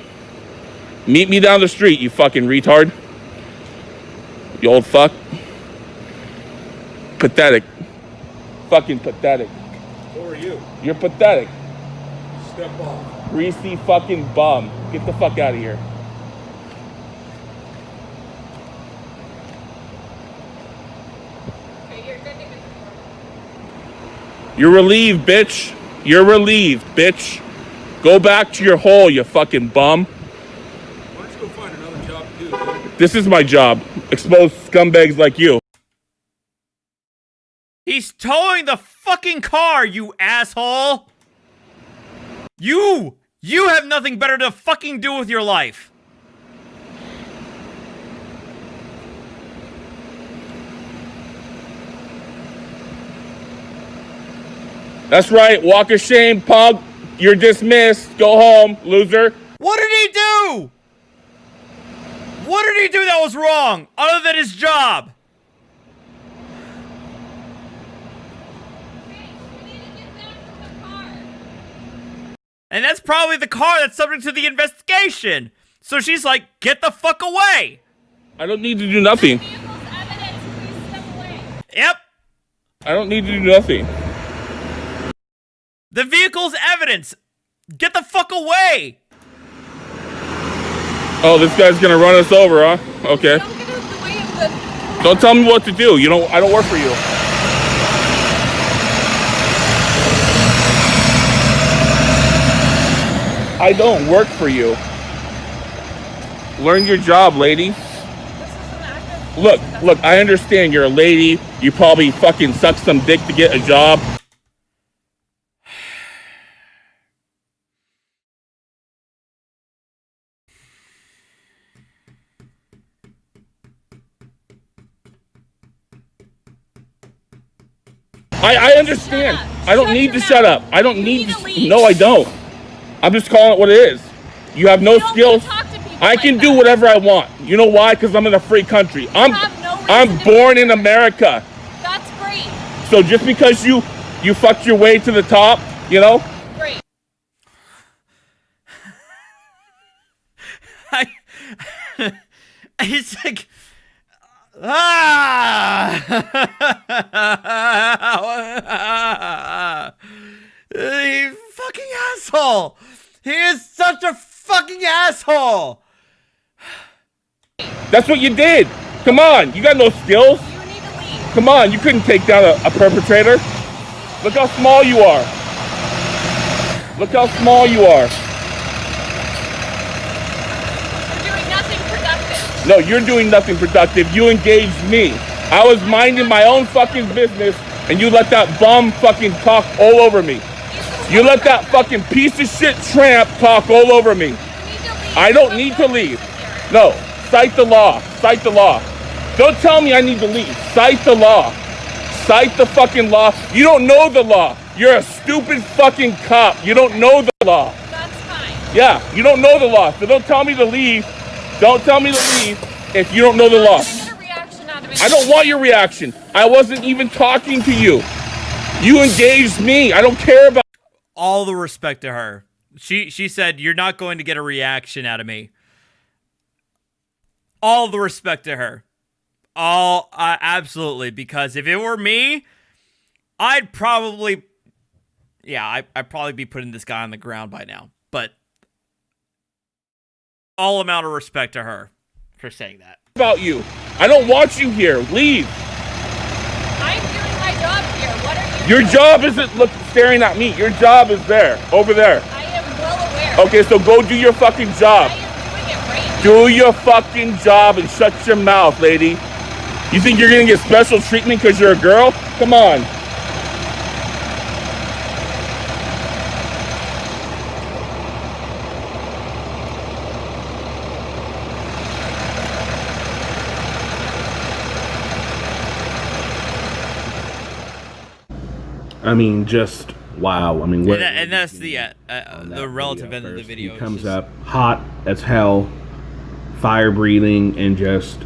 Meet me down the street, you fucking retard. You old fuck. Pathetic. Fucking pathetic. Who are you? You're pathetic. Step off. Greasy fucking bum. Get the fuck out of here. You're relieved, bitch. You're relieved, bitch. Go back to your hole, you fucking bum. Why don't you go find another job to do, dude? This is my job. Expose scumbags like you. He's towing the fucking car, you asshole! You have nothing better to fucking do with your life. That's right, walk of shame, pug. You're dismissed. Go home, loser. What did he do? What did he do that was wrong, other than his job? And that's probably the car that's subject to the investigation. So she's like, get the fuck away. I don't need to do nothing. Yep. I don't need to do nothing. The vehicle's evidence. Get the fuck away. Oh, this guy's gonna run us over, huh? Okay. Don't tell me what to do. I don't work for you. I don't work for you. Learn your job, lady. Look, I understand you're a lady. You probably fucking suck some dick to get a job. I understand. I don't need to shut up. I don't need to. No, I don't. I'm just calling it what it is. You have no skills. I can do whatever I want. You know why? Because I'm in a free country. I'm born in America. That's great. So just because you fucked your way to the top, you know? Great. It's like, you fucking asshole. He is such a fucking asshole. That's what you did. Come on, you got no skills. You need to leave. Come on, you couldn't take down a perpetrator. Look how small you are. Look how small you are. You're doing nothing productive. No, you're doing nothing productive. You engaged me. I was minding my own fucking business, and you let that bum fucking talk all over me. You let that fucking piece of shit tramp talk all over me. I don't need to leave. No, cite the law. Cite the law. Don't tell me I need to leave. Cite the law. Cite the fucking law. You don't know the law. You're a stupid fucking cop. You don't know the law. That's fine. Yeah, you don't know the law. So don't tell me to leave. Don't tell me to leave if you don't know the law. I don't want your reaction. I wasn't even talking to you. You engaged me. I don't care about. All the respect to her. She said, you're not going to get a reaction out of me. All the respect to her. Absolutely. Because if it were me, I'd probably, I'd probably be putting this guy on the ground by now. But all amount of respect to her for saying that. About you. I don't want you here. Leave. I'm doing my job here. What are you Your doing? job isn't staring at me. Your job is there. Over there. I am well aware. Okay, so go do your fucking job. I am doing it right now. Do your fucking job and shut your mouth, lady. You think you're gonna get special treatment because you're a girl? Come on. I mean, just wow. I mean, what, And that's the relative end of the video. He comes up hot as hell, fire breathing, and just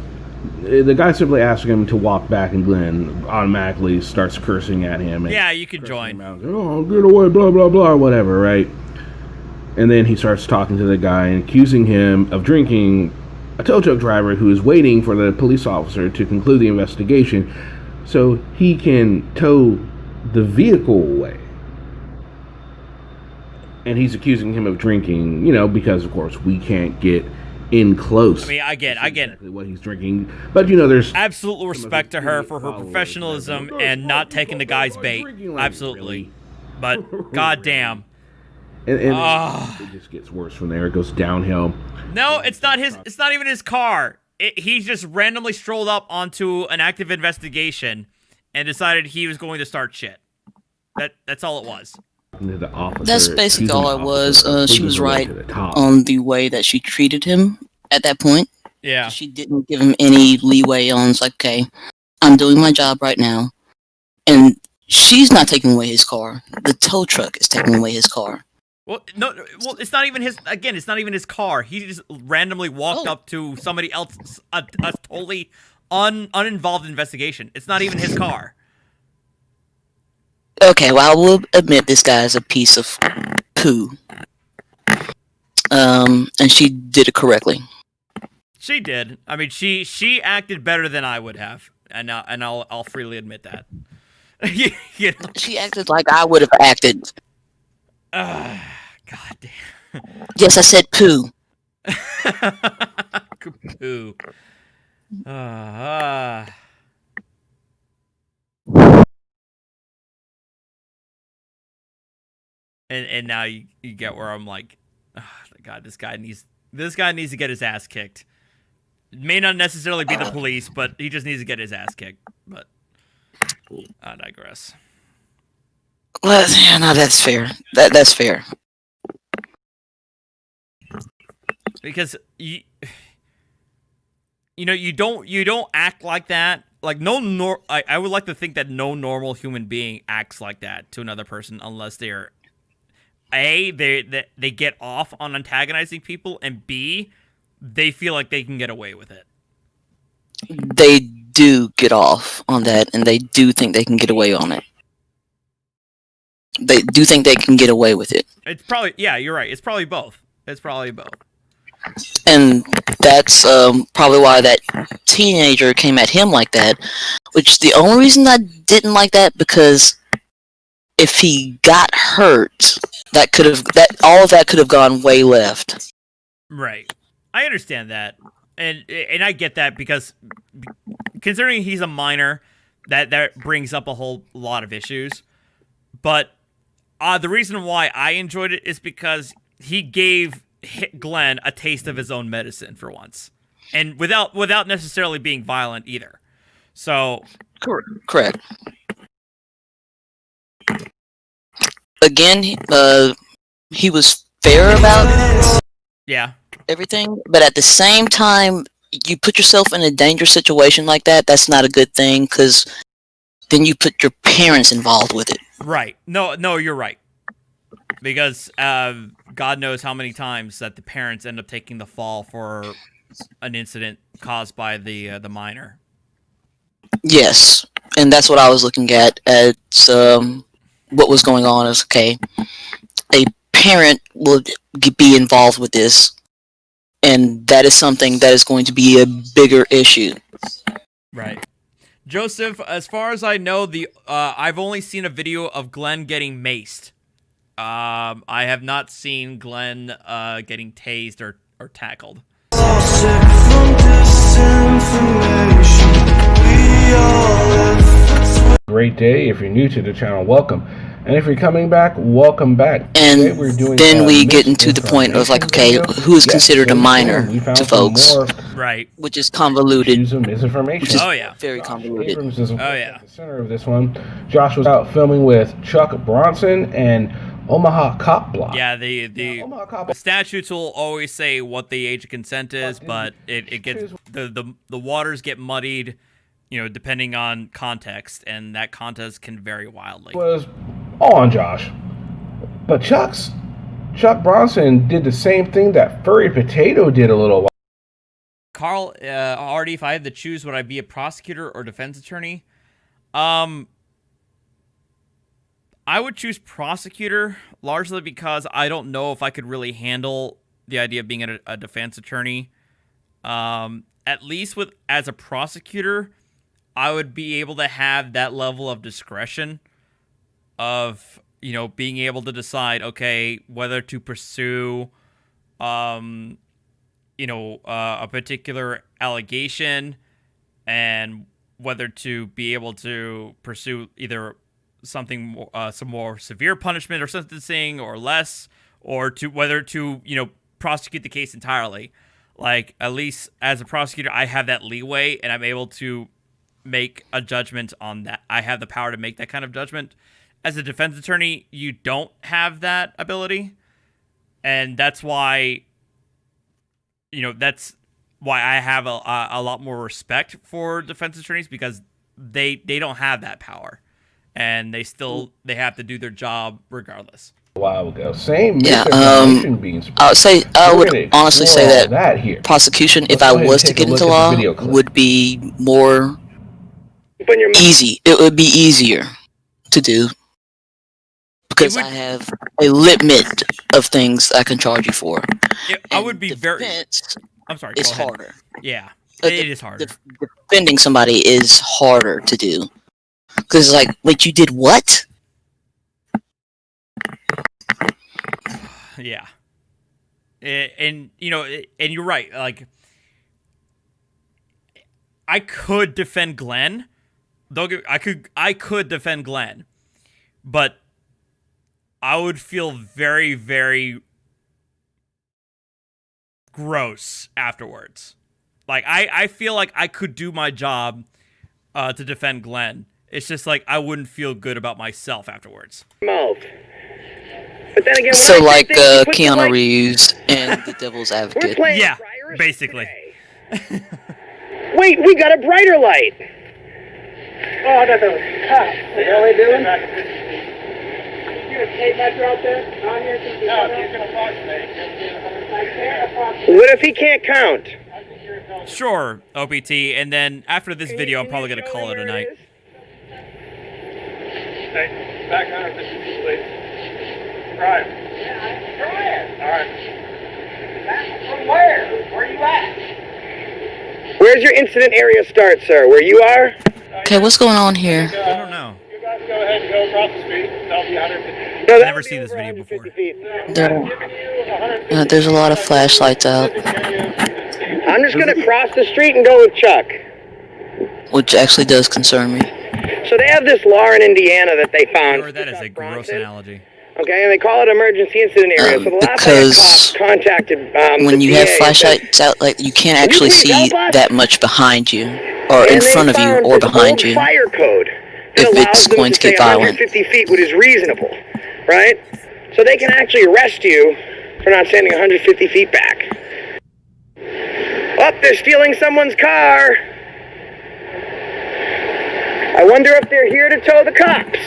the guy simply asks him to walk back, and Glenn automatically starts cursing at him. And yeah, you can join. Oh, get away, blah blah blah, whatever, right? And then he starts talking to the guy and accusing him of drinking a tow truck driver who is waiting for the police officer to conclude the investigation so he can tow the vehicle away. And he's accusing him of drinking, because of course we can't get in close. I mean, I get exactly what he's drinking, but there's absolute respect to her for her professionalism and not taking the guy's bait. Absolutely, but goddamn, and it just gets worse from there. It goes downhill. No, it's not his. It's not even his car. He just randomly strolled up onto an active investigation and decided he was going to start shit. That's all it was. That's basically all it was. She was right on the way that she treated him at that point. Yeah. She didn't give him any leeway on, it's like, okay, I'm doing my job right now. And she's not taking away his car. The tow truck is taking away his car. Well, no, it's not even his, again, it's not even his car. He just randomly walked up to somebody else, a totally uninvolved investigation. It's not even his car. Okay, well, I will admit this guy is a piece of poo. And she did it correctly. She did. I mean, she acted better than I would have, and I'll freely admit that. She acted like I would have acted. God damn. Yes, I said poo. Poo. And now you get where I'm like, God, this guy needs to get his ass kicked. It may not necessarily be the police, but he just needs to get his ass kicked. But I digress. Well, yeah, no, that's fair. That's fair. Because you don't act like that. Like I would like to think that no normal human being acts like that to another person unless they're they get off on antagonizing people, and B, they feel like they can get away with it. They do get off on that, and they do think they can get away on it. They do think they can get away with it. It's probably, yeah, you're right. It's probably both. And that's probably why that teenager came at him like that. Which the only reason I didn't like that, because if he got hurt, all of that could have gone way left. Right. I understand that, and I get that, because considering he's a minor, that brings up a whole lot of issues. But the reason why I enjoyed it is because he gave Glenn a taste of his own medicine for once, and without necessarily being violent either. So correct. Again, he was fair about everything, but at the same time, you put yourself in a dangerous situation like that. That's not a good thing, because then you put your parents involved with it. Right. No, you're right. Because God knows how many times that the parents end up taking the fall for an incident caused by the minor. Yes, and that's what I was looking at. What was going on is, okay, a parent will be involved with this, and that is something that is going to be a bigger issue. Right. Joseph, as far as I know, I've only seen a video of Glenn getting maced. I have not seen Glenn getting tased or tackled. Great day. If you're new to the channel, welcome. And if you're coming back, welcome back. And today we're doing, then we get into the point of, like, okay, who is considered a minor to folks? Right. Which is convoluted. Misinformation. Which is Oh, yeah. very convoluted. Abrams is Oh, yeah. at the center of this one. Josh was out filming with Chuck Bronson and Omaha Cop Block. Yeah, the statutes will always say what the age of consent is, but it gets the waters get muddied, depending on context, and that context can vary wildly. Was all on Josh, but Chuck Bronson did the same thing that Furry Potato did a little while. Carl, Artie, if I had to choose, would I be a prosecutor or defense attorney? I would choose prosecutor, largely because I don't know if I could really handle the idea of being a defense attorney. At least as a prosecutor, I would be able to have that level of discretion of, being able to decide, okay, whether to pursue, a particular allegation, and whether to be able to pursue either something, some more severe punishment or sentencing or less, or whether to prosecute the case entirely. Like, at least as a prosecutor, I have that leeway, and I'm able to make a judgment on that. I have the power to make that kind of judgment. As a defense attorney, you don't have that ability, and that's why I have a lot more respect for defense attorneys, because they don't have that power, and they have to do their job regardless. A while ago, same Yeah, misinformation being spread. I would honestly say that here. Prosecution, if Let's I go ahead and was to take a get look into at the law, video clip. would be more easy. It would be easier to do, because I have a limit of things I can charge you for. I would be very. I'm sorry. It's go ahead. harder. Yeah, it is harder. Defending somebody is harder to do, because it's like, wait, you did what? Yeah, and you're right. Like, I could defend Glenn. I could defend Glenn, but I would feel very, very gross afterwards. Like, I feel like I could do my job to defend Glenn. It's just like I wouldn't feel good about myself afterwards. But then again, So like Keanu Reeves and The Devil's Advocate. Yeah, basically. Wait, we got a brighter light. Oh, I thought that was tough. What the hell are they doing? You gonna tape measure out there? On here? No, he's gonna approximate. What if he can't count? Sure, OPT, and then after this video, I'm probably gonna call it a night. Hey, back 150 feet, please. Right. From where? All right. From where? Where are you at? Where's your incident area start, sir? Where you are? Okay, what's going on here? I don't know. You guys go ahead and go across the street. That'll be 150 feet. I've never seen this video before. There's a lot of flashlights out, I'm just gonna cross the street and go with Chuck. which actually does concern me. So they have this law in Indiana that they found. Sure, that is a gross analogy. Okay, and they call it emergency incident area. So the last Because time a cop contacted when the you have DA, flashlights out, like you can't actually please see help us? that much behind you, or in and they front of you, found or this behind old you. fire code that If allows it's them going to say get violent. 150 feet, what is reasonable, right? So they can actually arrest you for not standing 150 feet back. Oh, they're stealing someone's car. I wonder if they're here to tow the cops.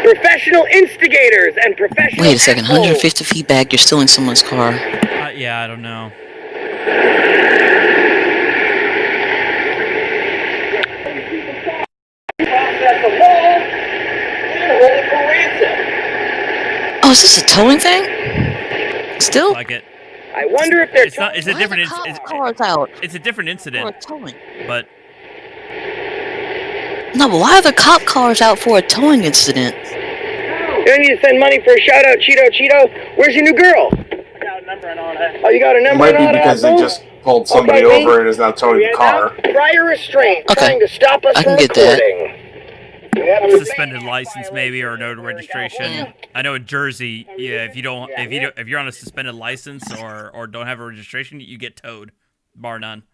Professional instigators and professional. Wait a second, 150 feet back, you're stealing someone's car. Yeah, I don't know. Oh, is this a towing thing? Still? Like it. I wonder if they're. It's not. It's a different. It's a different incident. But No, but why are the cop cars out for a towing incident? You don't need to send money for a shout out, Cheeto. Where's your new girl? Oh, you got a It number? might and all be because that, they Bo? just pulled somebody Okay, over and is now towing the car. Prior restraint, Okay. trying to stop us I can from get that. recording. suspended license maybe or no registration. I know in Jersey, yeah, if you're on a suspended license or don't have a registration, you get towed, bar none.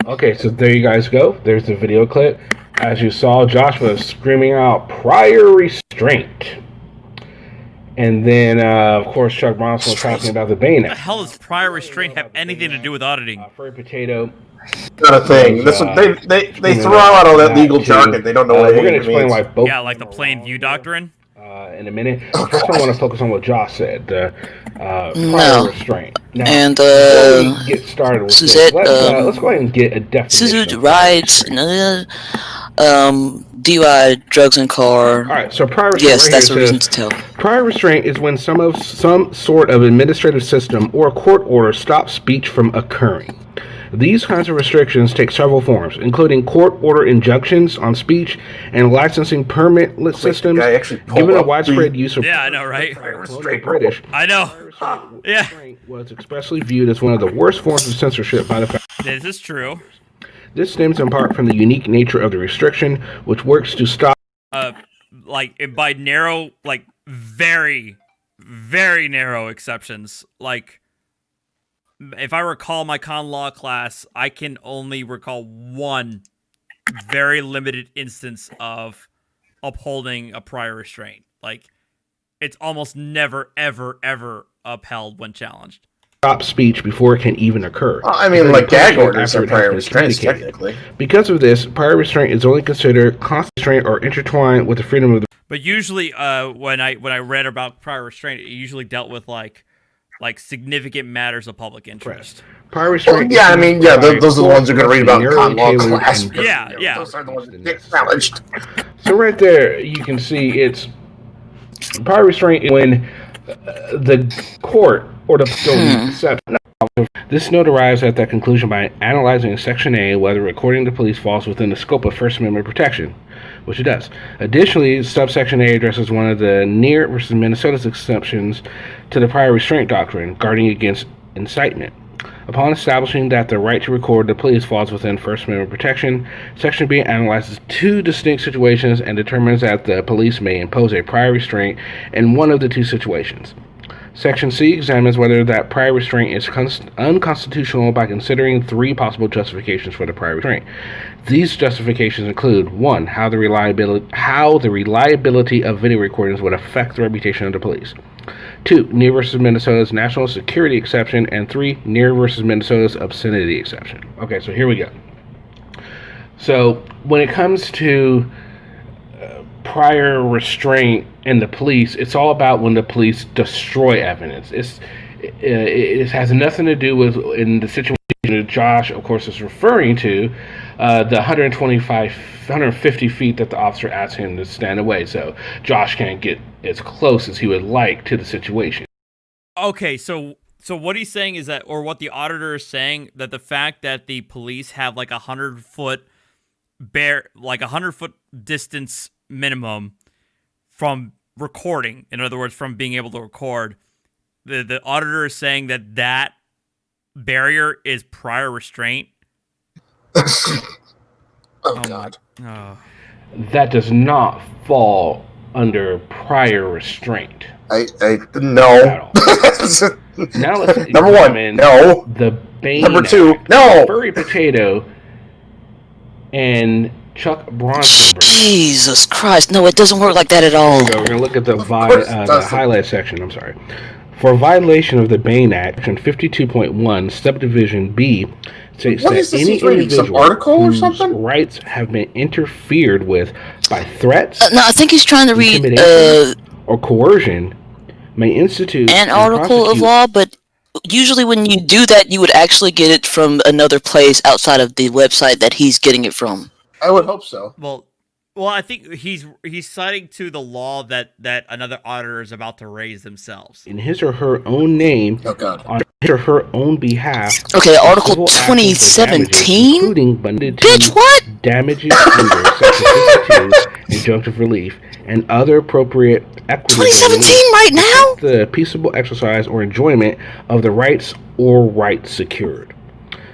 Okay, so there you guys go. There's the video clip. As you saw, Josh was screaming out prior restraint. And then, of course, Chuck Bronson was talking about the bayonet. What the hell does prior restraint have anything to do with auditing? Furry Potato. Not a thing. Listen, they throw out all that legal jargon. They don't know what we're going it to explain means. why both. Yeah, like the plain view doctrine. In a minute. First, I want to focus on what Josh said. Prior No. restraint. Now, And before we get started with Suzette, this, let's go ahead and get a definition. Suzette rides, DUI, drugs in car. All right, so prior restraint. Yes, right that's a here reason says, to tell. Prior restraint is when some sort of administrative system or court order stops speech from occurring. These kinds of restrictions take several forms, including court order injunctions on speech and licensing permit systems. Given a widespread use of yeah, I know, right? British, I know. Yeah, was expressly viewed as one of the worst forms of censorship by the fact. This is true. This stems in part from the unique nature of the restriction, which works to stop. Like by narrow, like very, very narrow exceptions. Like, if I recall my con law class, I can only recall one very limited instance of upholding a prior restraint. Like, it's almost never, ever, ever upheld when challenged. Stop speech before it can even occur. I mean, like gag orders are prior restraints, technically. Because of this, prior restraint is only considered constant restraint or intertwined with the freedom of the. But usually, when I read about prior restraint, it usually dealt with like significant matters of public interest. Prior restraint. Yeah, I mean, yeah, those are the ones you're going to read about in con law narrowly tailored class. and- Yeah. Those are the ones that get challenged. So right there, you can see it's prior restraint is when the court or the facility accepts. This note arrives at that conclusion by analyzing Section A whether recording to police falls within the scope of First Amendment protection, which it does. Additionally, subsection A addresses one of the Neer versus Minnesota's exceptions to the prior restraint doctrine, guarding against incitement. Upon establishing that the right to record the police falls within First Amendment protection, Section B analyzes two distinct situations and determines that the police may impose a prior restraint in one of the two situations. Section C examines whether that prior restraint is unconstitutional by considering three possible justifications for the prior restraint. These justifications include: 1. How the reliability of video recordings would affect the reputation of the police. 2. Near versus Minnesota's national security exception. And 3. Near versus Minnesota's obscenity exception. Okay, so here we go. So when it comes to prior restraint in the police, it's all about when the police destroy evidence. It has nothing to do with, in the situation that Josh, of course, is referring to, the 150 feet that the officer asked him to stand away. So Josh can't get as close as he would like to the situation. Okay, so what he's saying is that, or what the auditor is saying, that the fact that the police have like 100-foot distance minimum from recording, in other words, from being able to record, the auditor is saying that barrier is prior restraint. Oh God. Oh. That does not fall under prior restraint. I no. Now let's Number one, no. The Bain Number two, Act. no. Furry Potato and Chuck Bronson. Jesus Christ! No, it doesn't work like that at all. We're going to look at the highlight section. I'm sorry. For violation of the Bain Act, Section 52.1, Subdivision B, states that any individual whose rights have been interfered with by threats, no, I think he's trying to read or coercion may institute an article of law, but usually when you do that, you would actually get it from another place outside of the website that he's getting it from. I would hope so. Well, I think he's citing to the law that another auditor is about to raise themselves in his or her own name, on his or her own behalf. Okay, Article 2017. Including Bitch, what? Damages under Section 62, injunctive relief, and other appropriate equitable 2017 right now. The peaceable exercise or enjoyment of the rights or rights secured.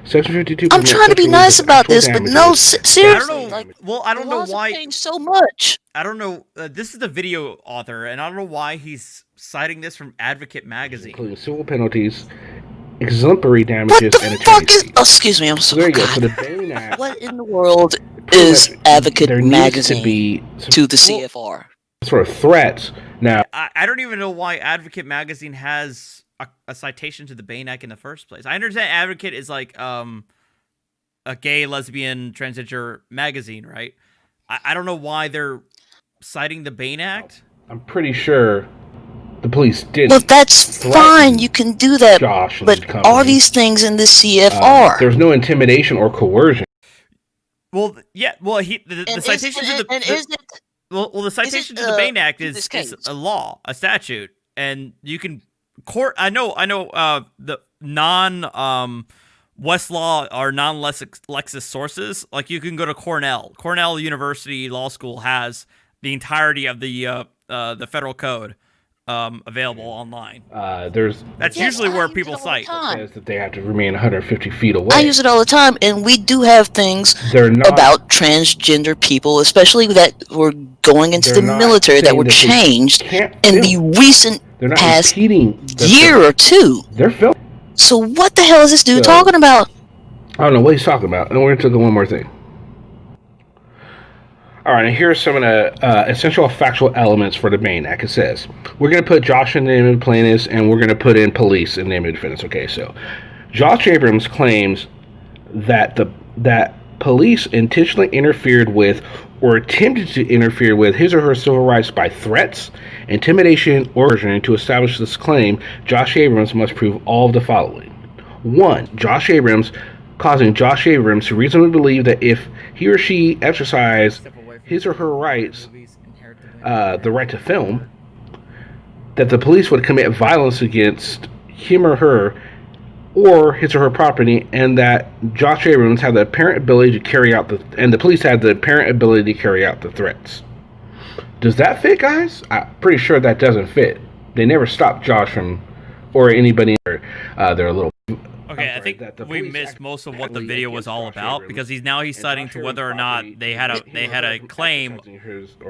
Section 52. I'm trying to be nice about this, but no, seriously. I don't know why changed so much. I don't know. This is the video author, and I don't know why he's citing this from Advocate Magazine, including civil penalties, exemplary damages, what the fuck is? Oh, excuse me, I'm so. There you go. So the Bain Act. What in the world is Advocate Magazine to the CFR? Sort of threats. Now, I don't even know why Advocate Magazine has a citation to the Bain Act in the first place. I understand Advocate is like a gay, lesbian, transgender magazine, right? I don't know why they're citing the Bain Act. I'm pretty sure the police did. Well, that's fine. You can do that. Josh, but are these things in the CFR? There's no intimidation or coercion. Well, yeah. Well, the citation to the the citation to the Bain Act is a law, a statute, and you can court. I know. The non Westlaw or non Lexis sources, like you can go to Cornell University Law School has the entirety of the federal code available online. That's usually where people cite. It says that they have to remain 150 feet away. I use it all the time, and we do have things about transgender people, especially that were going into the military, that were changed in the recent past year or two. They're filming. So what the hell is this dude talking about? I don't know what he's talking about. And we're going to look at one more thing. All right, and here's some of the essential factual elements for the Bain Act. It says, we're going to put Josh in the name of the plaintiffs, and we're going to put in police in the name of the defendants. Okay, so Josh Abrams claims that that police intentionally interfered with or attempted to interfere with his or her civil rights by threats, intimidation, or coercion. To establish this claim, Josh Abrams must prove all of the following. 1. Causing Josh Abrams to reasonably believe that if he or she exercised his or her rights, the right to film, that the police would commit violence against him or her or his or her property, and that Josh Abrams had the apparent ability to carry out the police had the apparent ability to carry out the threats. Does that fit, guys? I'm pretty sure that doesn't fit. They never stopped Josh from, or anybody, they're a little Okay, I think we missed most of what the video was all about because he's citing to whether or not they had a claim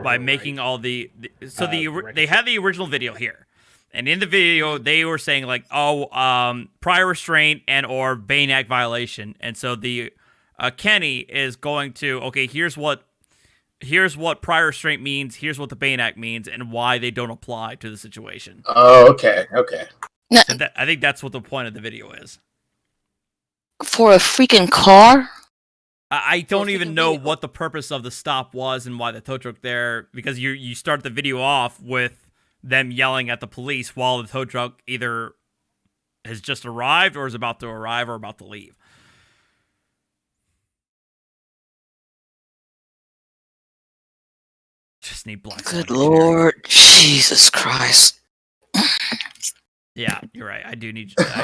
by making all they had the original video here, and in the video they were saying like, prior restraint and or Bain Act violation, and so the Kenny is going to here's what prior restraint means, here's what the Bain Act means, and why they don't apply to the situation. Oh, okay. So I think that's what the point of the video is. For a freaking car? I don't even know what the purpose of the stop was and why the tow truck there, because you start the video off with them yelling at the police while the tow truck either has just arrived or is about to arrive or about to leave. Just need black. Good Lord, Jesus Christ. Yeah, you're right. I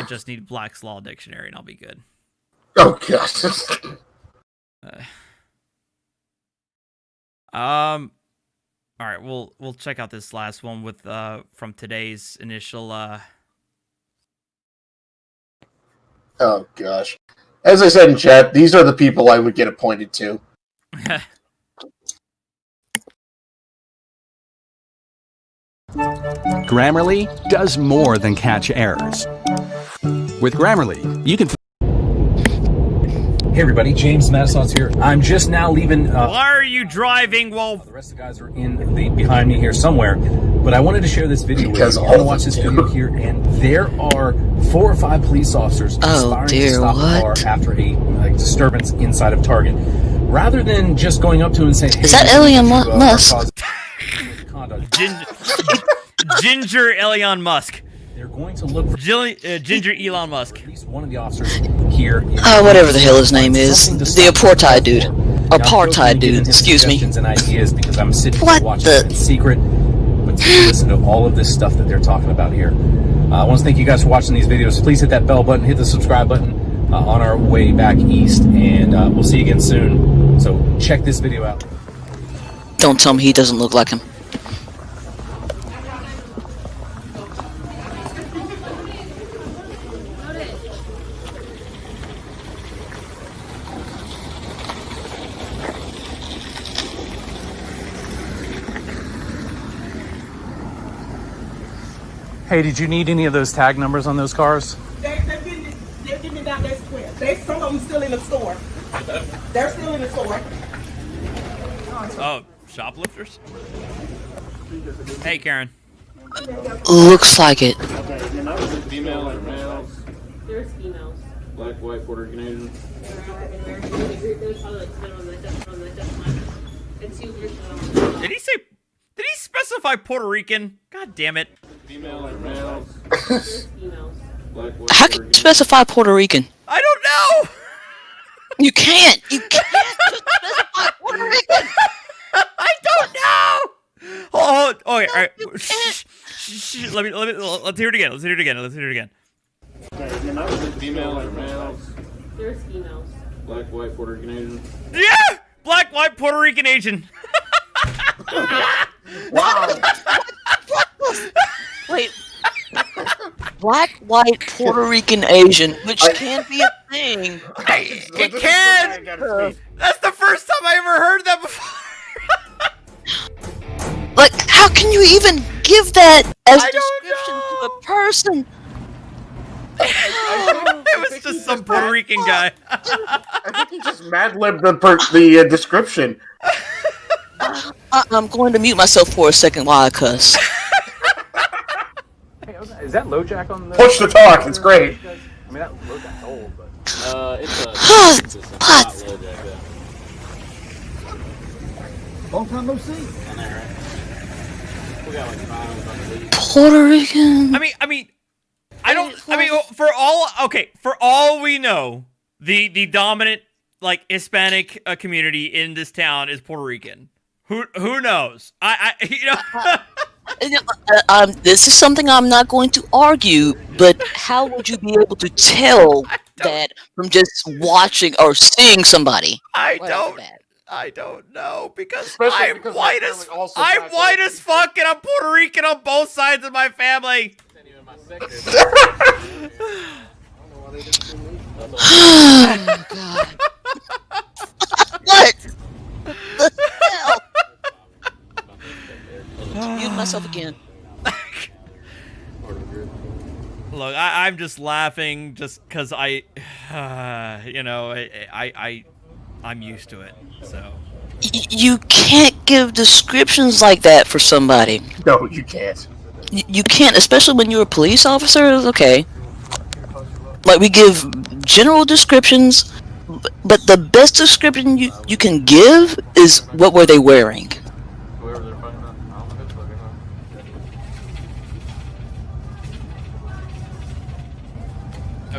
just need Black's Law Dictionary and I'll be good. Oh gosh. All right, we'll check out this last one with from today's initial Oh gosh. As I said in chat, these are the people I would get appointed to. Grammarly does more than catch errors. With Grammarly, you can... Hey everybody, James Madison's here. I'm just now leaving... Why are you driving while... The rest of the guys are behind me here somewhere. But I wanted to share this video with you. I want to watch this video here, and there are 4 or 5 police officers aspiring to stop a car after a disturbance inside of Target. Rather than just going up to him and saying, hey... Is that Elon Musk? Ginger Elon Musk. They're going to look for Ginger Elon Musk. At least one of the officers here. Whatever the hell his name is. The apartheid dude. Apartheid dude, excuse me. And ideas because I'm sitting here watching it in secret. But listen to all of this stuff that they're talking about here. I want to thank you guys for watching these videos. Please hit that bell button, hit the subscribe button on our way back east, and we'll see you again soon. So check this video out. Don't tell me he doesn't look like him. Hey, did you need any of those tag numbers on those cars? They're giving me down their square. Some of them still in the store. They're still in the store. Oh, shoplifters? Hey, Karen. Looks like it. Female or males? There's females. Black, white, Puerto Rican, Asian? Did he specify Puerto Rican? God damn it. Female or males? Black, white, How can you specify Puerto Rican? I don't know! You can't! You can't just specify Puerto Rican! I don't know! Oh, okay, all right. Shh, let's hear it again. Female or males? There's females. Black, white, Puerto Rican, Asian? Yeah! Black, white, Puerto Rican, Asian. Wow. Wait. Black, white, Puerto Rican, Asian, which can't be a thing. It can! That's the first time I ever heard that before. Like, how can you even give that as a description to a person? It was just some Puerto Rican guy. I think he just mad-libbed the description. I'm going to mute myself for a second while I cuss. Hey, is that LoJack on the... Push the talk, it's great. I mean, that LoJack's old, but... It's a... Long time no see. We got like 5 on the lead. Puerto Rican. I mean, for all we know, the dominant like Hispanic community in this town is Puerto Rican. Who knows? This is something I'm not going to argue, but how would you be able to tell that from just watching or seeing somebody? I don't know because I'm white as fuck and I'm Puerto Rican on both sides of my family. Oh God! What the hell? Mute myself again. Look, I'm just laughing just because you know, I'm used to it. So You can't give descriptions like that for somebody. No, you can't. You can't, especially when you're a police officer. Okay, like we give general descriptions, but the best description you can give is what were they wearing.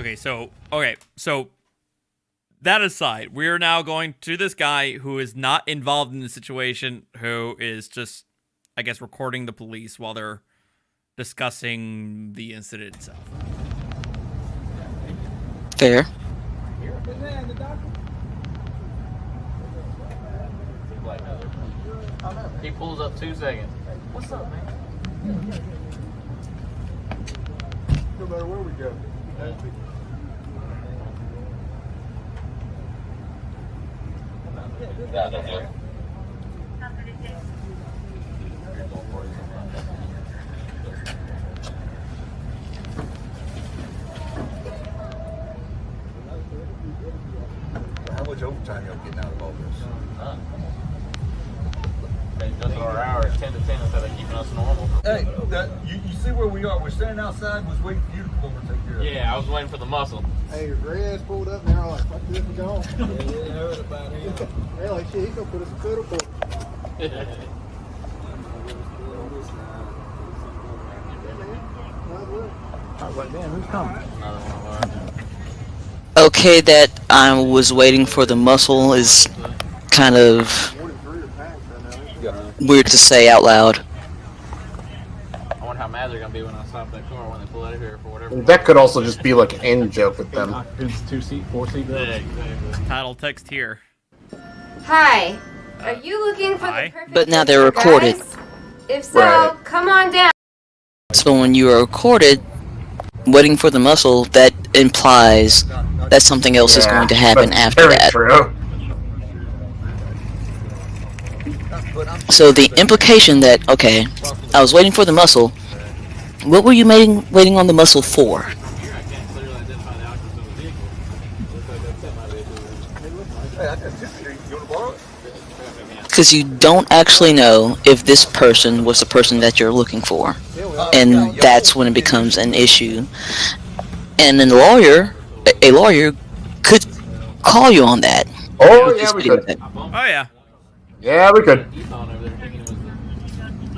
okay, so that aside, we're now going to this guy who is not involved in the situation, who is just, I guess, recording the police while they're discussing the incident itself. Fair. He pulls up 2 seconds. What's up, man? No matter where we go. Yeah, that's it. How much overtime y'all getting out of all this? They adjusted our hours 10 to 10 instead of keeping us normal. Hey, you see where we are? We're standing outside. Was waiting for you to come over and take care of it. Yeah, I was waiting for the muscle. Hey, your gray ass pulled up and they're like, fuck this, we gone. Yeah, heard about him. They're like, shit, he's gonna put us in federal court. I was like, man, who's coming? Okay, that I was waiting for the muscle is kind of weird to say out loud. I wonder how mad they're gonna be when I stop that car when they pull out of here for whatever. That could also just be like an in joke with them. 2-seat, 4-seat. Yeah, exactly. Title text here. Hi. Are you looking for the perfect But now they're recorded. guys? If so, Right. come on down. So when you are recorded, waiting for the muscle, that implies that something else is going to happen that's after very that. True. So the implication that, okay, I was waiting for the muscle. What were you waiting on the muscle for? Because you don't actually know if this person was the person that you're looking for. And that's when it becomes an issue. And a lawyer could call you on that. Oh, yeah, we could. Oh, yeah. Yeah, we could.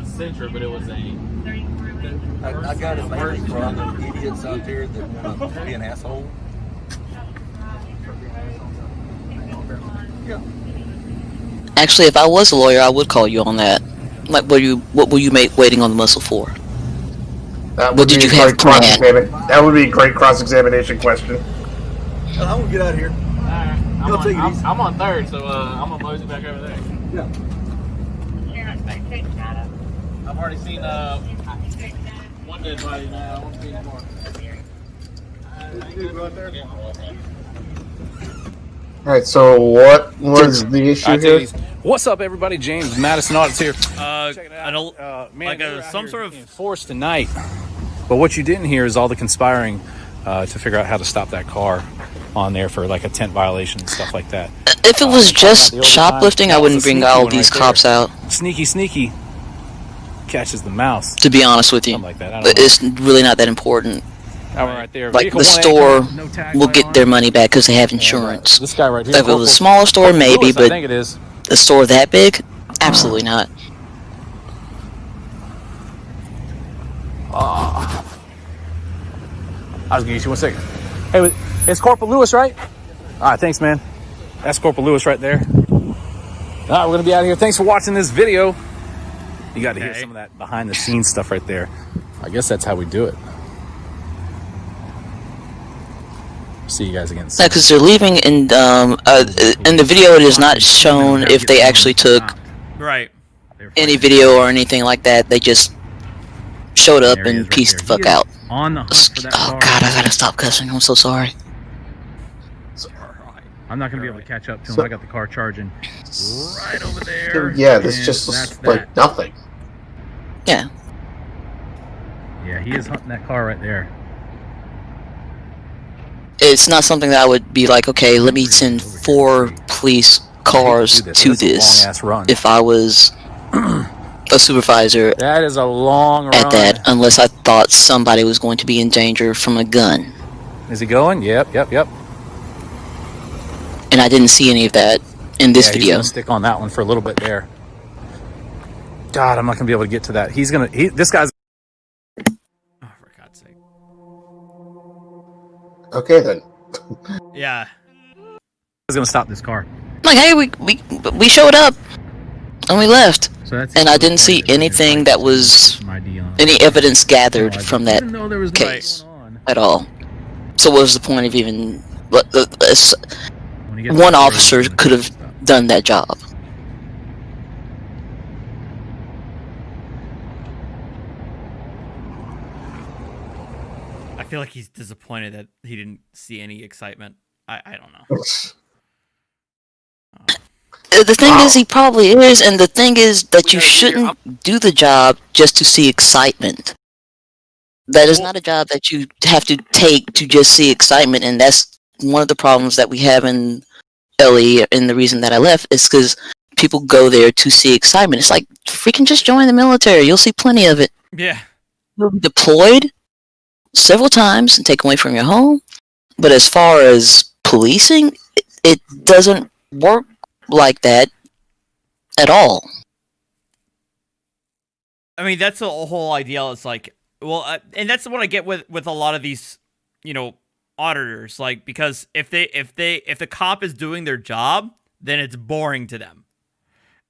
Centra, but it was a. I got a version for all those idiots out there that want to be an asshole. Actually, if I was a lawyer, I would call you on that. Like, what were you waiting on the muscle for? What did you have planned? That would be a great cross-examination question. I'm gonna get out of here. Y'all take it easy. I'm on third, so I'm gonna mosey back over there. Yeah. I've already seen one dead body now. I won't see any more. Alright, so what was the issue here? What's up, everybody? James, Madison Audits here. Some sort of force tonight. But what you didn't hear is all the conspiring to figure out how to stop that car on there for like a tent violation and stuff like that. If it was just shoplifting, I wouldn't bring all these cops out. Sneaky catches the mouse. To be honest with you, like that. I don't know. it's really not that important. That one right there. Like Vehicle the 1A, store no tag will light get on their it. money back because they have insurance. This guy right here. If it was a smaller store, maybe, Lewis, I but think it is. a store that big, absolutely not. I was gonna use you 1 second. Hey, it's Corporal Lewis, right? All right, thanks, man. That's Corporal Lewis right there. All right, we're gonna be out of here. Thanks for watching this video. You got to hear some of that behind-the-scenes stuff right there. I guess that's how we do it. See you guys again soon. Yeah, because they're leaving, and in the video it is not shown if they actually took any video or anything like that. They just showed up and pieced the fuck out. On the hunt for that Oh God, I gotta stop cussing. I'm so sorry. I'm not gonna be able to catch up to him. I got the car charging right over there. Yeah, this just looks like nothing. Yeah. Yeah, he is hunting that car right there. It's not something that I would be like, okay, let me send 4 police cars to this if I was a supervisor. That is a long run. At that, unless I thought somebody was going to be in danger from a gun. Is he going? Yep. And I didn't see any of that in this He's video. gonna stick on that one for a little bit there. God, I'm not gonna be able to get to that. This guy's. Oh, for God's sake. Okay then. Yeah. He's gonna stop this car. Like, hey, we showed up and we left, and I didn't see anything that was any evidence gathered from that case at all. So what was the point of even? One officer could have done that job. I feel like he's disappointed that he didn't see any excitement. I don't know. The thing is, he probably is, and the thing is that you shouldn't do the job just to see excitement. That is not a job that you have to take to just see excitement, and that's one of the problems that we have in LE, and the reason that I left is because people go there to see excitement. It's like, freaking just join the military. You'll see plenty of it. Yeah. You'll be deployed several times and taken away from your home. But as far as policing, it doesn't work like that at all. I mean, that's the whole idea. It's like, well, and that's what I get with a lot of these, auditors. Like, because if the cop is doing their job, then it's boring to them,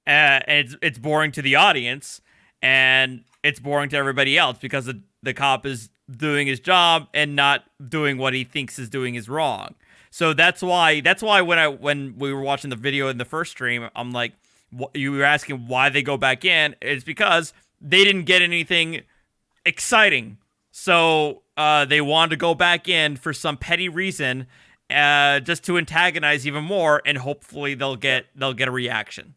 and it's boring to the audience, and it's boring to everybody else because the cop is doing his job and not doing what he thinks is doing is wrong. So that's why when we were watching the video in the first stream, I'm like, you were asking why they go back in. It's because they didn't get anything exciting, so they wanted to go back in for some petty reason, just to antagonize even more, and hopefully they'll get a reaction.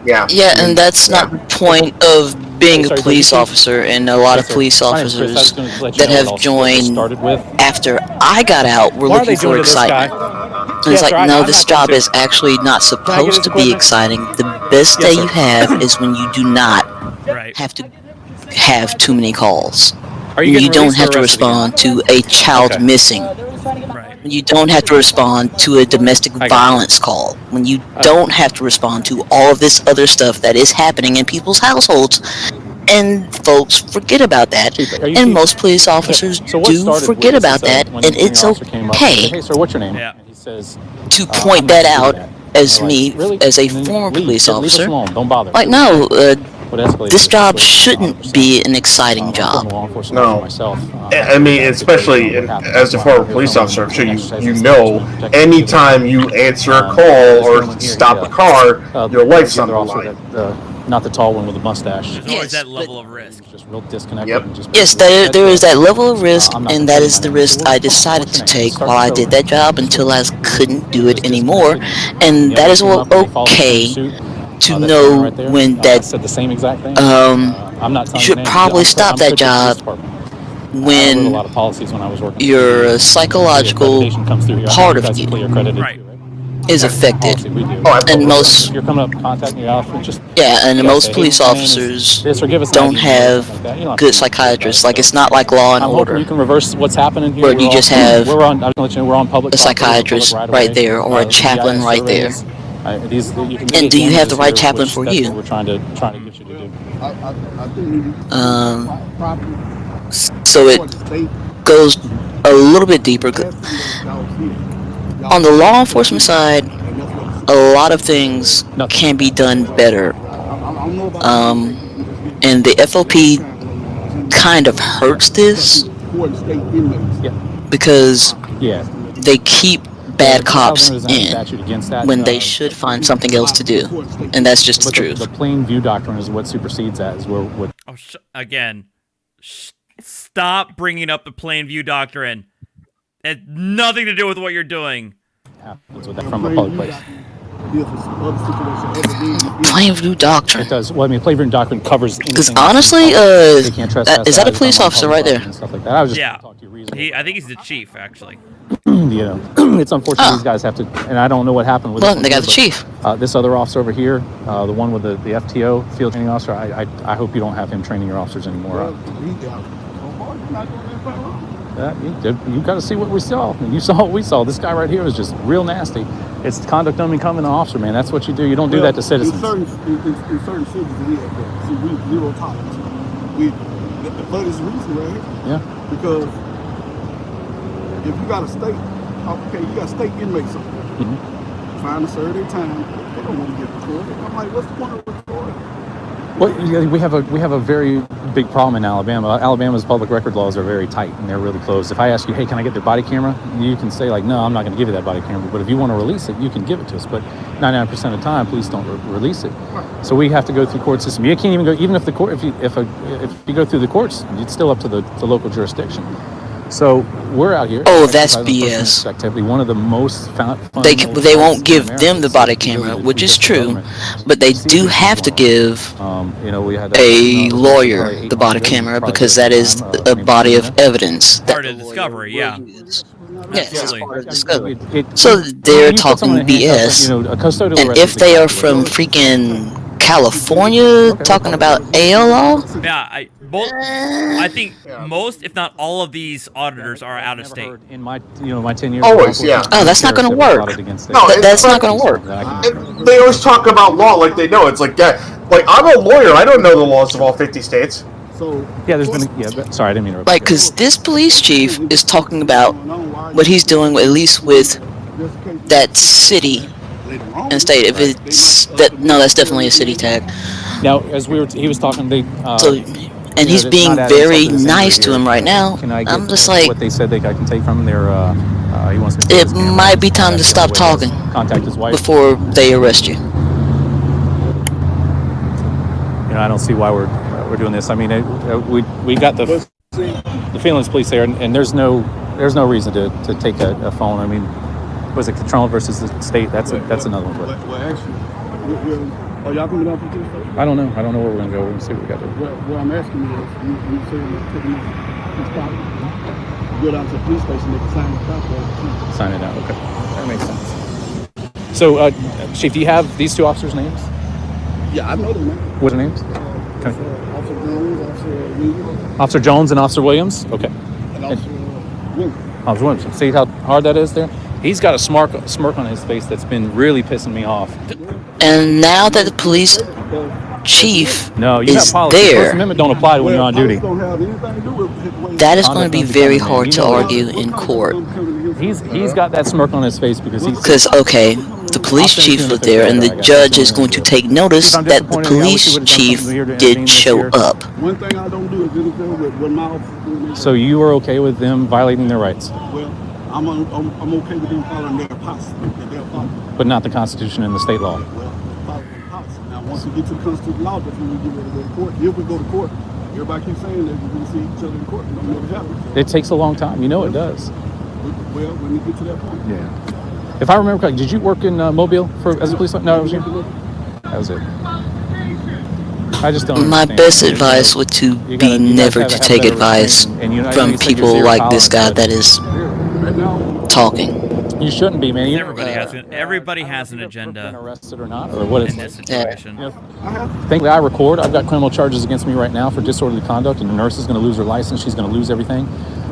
Yeah. Yeah, and that's not the point of being a police officer, and a lot of police officers that have joined after I got out were looking for excitement. And it's like, no, this job is actually not supposed to be exciting. The best day you have is when you do not have to have too many calls. You don't have to respond to a child missing. You don't have to respond to a domestic violence call. When you don't have to respond to all of this other stuff that is happening in people's households. And folks forget about that. And most police officers do forget about that. And it's okay to point that out as me, as a former police officer. Like, no, this job shouldn't be an exciting job. No. I mean, especially as a former police officer, I'm sure you know, anytime you answer a call or stop a car, your life's on the line. Not the tall one with the mustache. There's always that level of risk. Just real disconnected. Yes, there is that level of risk, and that is the risk I decided to take while I did that job until I couldn't do it anymore. And that is okay to know when that you should probably stop that job when your psychological part of you is affected. And most most police officers don't have good psychiatrists. Like, it's not like Law and Order, you can reverse what's happening here. where you just have we're on public a psychiatrist right there or a chaplain right there. And do you have the right chaplain for you? We're trying to get you to do. So it goes a little bit deeper. On the law enforcement side, a lot of things can be done better. And the FOP kind of hurts this because they keep bad cops in when they should find something else to do, and that's just the truth. The plain view doctrine is what supersedes that. Is what. Stop bringing up the plain view doctrine. It has nothing to do with what you're doing. happens with that from a public place. Plainview Doctrine. It does. Well, I mean, Plainview Doctrine covers anything. Because honestly, they can't trespass is that a police officer right there? And stuff like that. I was just Yeah. I think he's the chief, actually. you know, it's unfortunate these guys have to, and I don't know what happened with. Well, this they got one the chief. This other officer over here, the one with the FTO, field training officer. I hope you don't have him training your officers anymore. You got to see what we saw. And you saw what we saw. This guy right here was just real nasty. It's conduct unbecoming an officer, man. That's what you do. You don't do that to citizens. In certain cities, we have that. See, we zero tolerance. But it's reason, right? Yeah. Because if you got a state, okay, you got state inmates up there. Trying to serve their time. They don't want to get recorded. I'm like, what's the point of recording? Well, we have a very big problem in Alabama. Alabama's public record laws are very tight and they're really closed. If I ask you, hey, can I get their body camera? You can say like, no, I'm not going to give you that body camera. But if you want to release it, you can give it to us. But 99% of the time, police don't release it. So we have to go through court system. You can't even go, even if the court, if you go through the courts, it's still up to the local jurisdiction. So we're out here. Oh, that's BS. Activity, one of the most they won't give them the body camera, which is true, but they do have to give a lawyer the body camera because that is a body of evidence. Part of discovery, yeah. Yes, it's part of discovery. So they're talking BS. And if they are from freaking California talking about AL law? Yeah, I think most, if not all of these auditors are out of state. In my 10 years. Always, yeah. Oh, that's not going to work. No, that's not going to work. They always talk about law like they know. It's like, like I'm a lawyer. I don't know the laws of all 50 states. So yeah, there's been sorry, I didn't mean to. Like, because this police chief is talking about what he's doing, at least with that city and state. If it's that, no, that's definitely a city tag. Now, as he was talking, and he's being very nice to him right now. I'm just like, what they said I can take from their. He wants me to it might be time to stop talking. Contact his wife before they arrest you. I don't see why we're doing this. I mean, we got the feelings police there, and there's no reason to take a phone. I mean, was it control versus the state? That's another one. Well, actually, are y'all coming down from Tuesday? I don't know. I don't know where we're gonna go. We're gonna see what we got to do. What I'm asking you is, you say you're taking this property. Go down to the police station. They can sign it out. Sign it out. Okay, that makes sense. So, Chief, do you have these two officers' names? Yeah, I know them, man. What are their names? Okay. Officer Jones, Officer Williams. Officer Jones and Officer Williams? Okay. And Officer Williams. Officer Williams. See how hard that is there? He's got a smirk on his face that's been really pissing me off. And now that the police chief is the First there, Amendment don't apply when you're on duty. that is going to be very hard to argue in court. He's got that smirk on his face because okay, the police chief was there, and the judge is going to take notice that the police chief did show up. One thing I don't do is interfere with what my officers do. So you are okay with them violating their rights? Well, I'm okay with them following their policy. But not the Constitution and the state law. Well, following the policy. Now, once we get to the Constitution law, that's when we get ready to go to court. If we go to court, everybody keeps saying that we're going to see each other in court. And don't never happen. It takes a long time. You know it does. Well, when we get to that point. Yeah. If I remember correctly, did you work in Mobile as a police officer? No, it was you. That was it. I just don't. My best advice would be never to take advice from people like this guy that is talking. You shouldn't be, man. Everybody has an agenda. Arrested or not, or what is in this situation? Thankfully, I record. I've got criminal charges against me right now for disorderly conduct, and the nurse is going to lose her license. She's going to lose everything.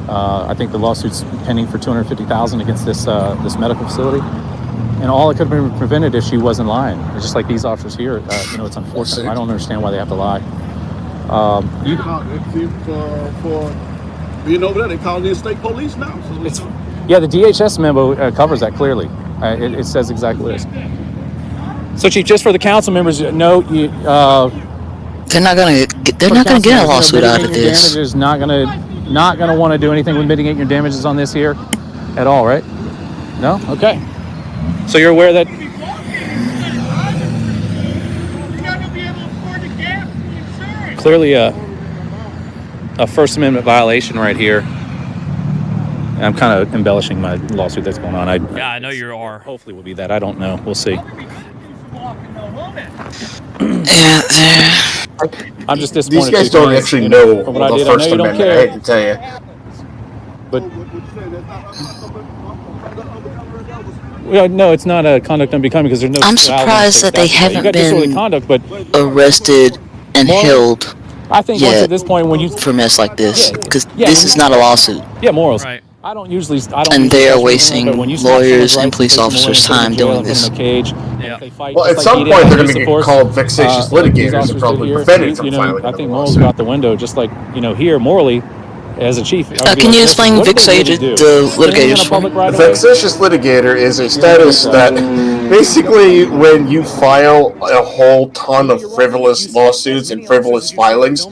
I think the lawsuit's pending for $250,000 against this medical facility. And all it could have been prevented if she wasn't lying. It's just like these officers here. It's unfortunate. I don't understand why they have to lie. For being over there, they call it state police now. So yeah, the DHS memo covers that clearly. It says exactly what it is. So, Chief, just for the council members, they're not going to get a lawsuit out of this. Damages, not going to want to do anything with mitigating your damages on this here at all, right? No? Okay. So you're aware that clearly a First Amendment violation right here. I'm kind of embellishing my lawsuit that's going on. Yeah, I know you are. Hopefully will be that. I don't know. We'll see. I'm just disappointed. These guys don't actually know the First Amendment. I hate to tell you. But well, no, it's not a conduct unbecoming because there's no. I'm surprised that they haven't been conduct, but arrested and held. I think once at this point, when you for mess like this, because this is not a lawsuit. Yeah, morals. Right. I don't usually. And they are wasting lawyers and police officers' time doing this. Well, at some point they're going to get called vexatious litigators and probably prevented from filing. I think morals go out the window, just like here morally. As a chief, can you explain vexatious litigators for me? A vexatious litigator is a status that basically when you file a whole ton of frivolous lawsuits and frivolous filings,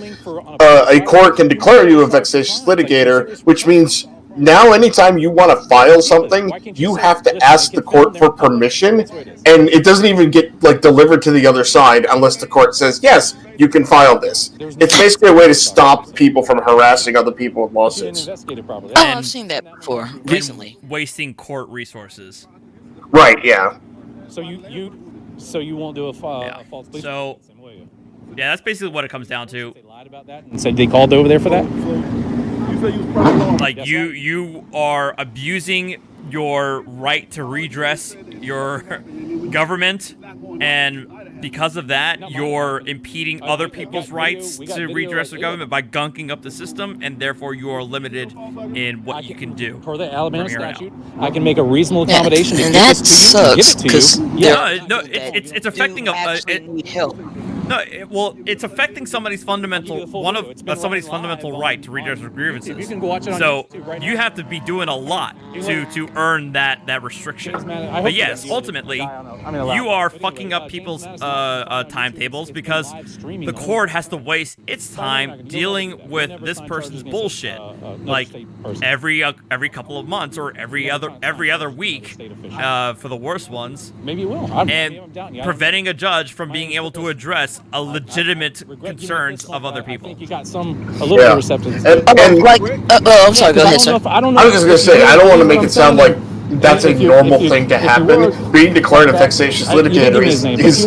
a court can declare you a vexatious litigator, which means now anytime you want to file something, you have to ask the court for permission, and it doesn't even get delivered to the other side unless the court says, yes, you can file this. It's basically a way to stop people from harassing other people with lawsuits. Oh, I've seen that before, recently. Wasting court resources. Right, yeah. So you won't do a false police statement, will you? Yeah, that's basically what it comes down to. They lied about that and said they called over there for that? Like you are abusing your right to redress your government, and because of that, you're impeding other people's rights to redress their government by gunking up the system, and therefore you are limited in what you can do. Per the Alabama statute, I can make a reasonable accommodation to and give that this to you, sucks, give it to you. No, it's affecting need help. No, it's affecting somebody's fundamental somebody's fundamental right to redress their grievances. You can go watch it on so YouTube right you have to be doing a lot to earn that restriction. But yes, ultimately, you are fucking up people's timetables because the court has to waste its time dealing with this person's bullshit, like every couple of months or every other week for the worst ones. Maybe it will. And preventing a judge from being able to address a legitimate concerns of other people. I think you got a little bit of receptance. I'm sorry, go ahead, sir. I was just going to say, I don't want to make it sound like that's a normal thing to happen. Being declared a vexatious litigator is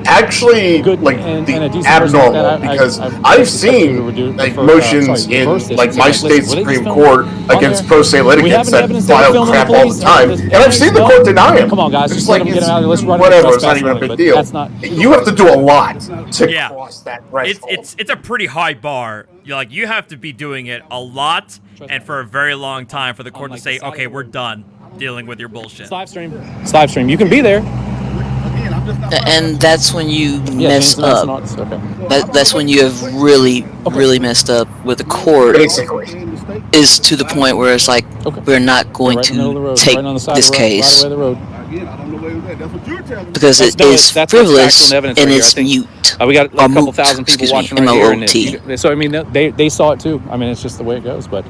actually the abnormal, because I've seen motions in my state Supreme Court against pro se litigants that file crap all the time, and I've seen the court deny them. Come on, guys, it's just let them get out. Let's run whatever. It's not even a big deal. You have to do a lot to cross that threshold. It's a pretty high bar. You have to be doing it a lot and for a very long time for the court to say, okay, we're done dealing with your bullshit. Live stream. You can be there. And that's when you mess up. That's when you have really messed up with the court. Basically, is to the point where it's like we're not going to take this case because it is frivolous and it's mute. We got a couple thousand people watching right here. M-O-O-T. So I mean, they saw it too. I mean, it's just the way it goes. But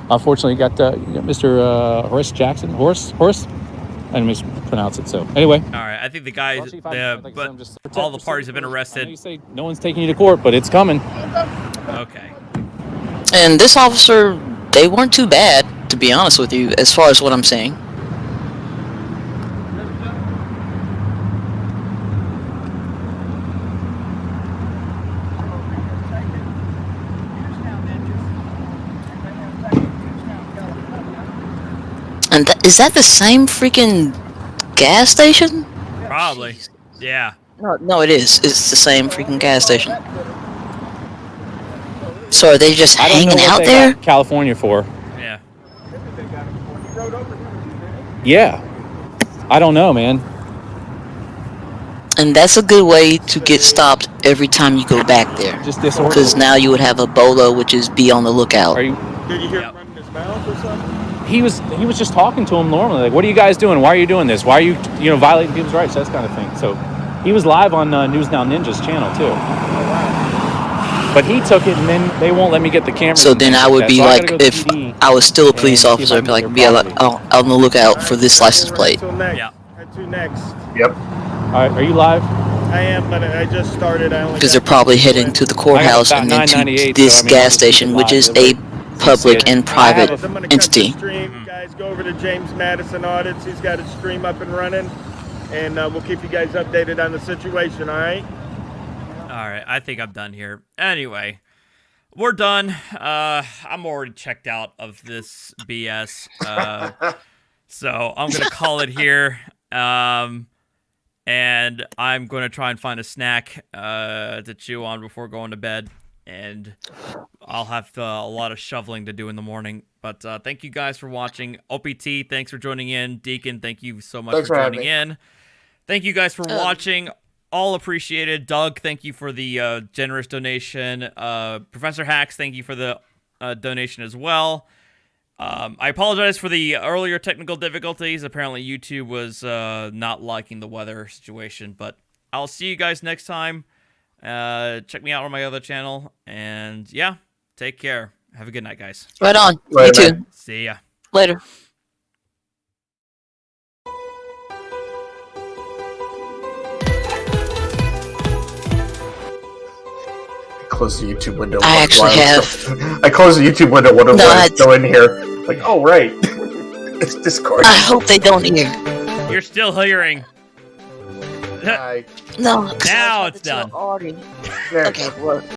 unfortunately, you got Mr. Horace Jackson. Horace. I didn't mispronounce it. So anyway. All right. I think the guys, but all the parties have been arrested. You say no one's taking you to court, but it's coming. Okay. And this officer, they weren't too bad, to be honest with you, as far as what I'm saying. And is that the same freaking gas station? Probably. Yeah. No, it is. It's the same freaking gas station. So are they just hanging out there? California for? Yeah. Yeah. I don't know, man. And that's a good way to get stopped every time you go back there. Just disorder. Because now you would have a BOLO, which is be on the lookout. Did you hear him running his mouth or something? He was just talking to him normally, like, what are you guys doing? Why are you doing this? Why are you violating people's rights? That kind of thing. So he was live on News Now Ninja's channel too. But he took it, and then they won't let me get the camera. So then I would be like, if I was still a police officer, I'd be like, on the lookout for this license plate. Yeah. To next. Yep. All right, are you live? I am, but I just started. Because they're probably heading to the courthouse and then to this gas station, which is a public and private entity. guys go over to James Madison Audits. He's got his stream up and running, and we'll keep you guys updated on the situation, all right? All right, I think I'm done here. Anyway, we're done. I'm already checked out of this BS. So I'm going to call it here. And I'm going to try and find a snack to chew on before going to bed. And I'll have a lot of shoveling to do in the morning. But thank you guys for watching. OPT, thanks for joining in. Deacon, thank you so much for joining in. Thank you guys for watching. All appreciated. Doug, thank you for the generous donation. Professor Hacks, thank you for the donation as well. I apologize for the earlier technical difficulties. Apparently YouTube was not liking the weather situation, but I'll see you guys next time. Check me out on my other channel, and yeah, take care. Have a good night, guys. Right on. You too. See ya. Later. Close the YouTube window. I actually have. I closed the YouTube window when I go in here. Like, oh right, it's Discord. I hope they don't hear. You're still hearing. No. Now it's done. Okay, well.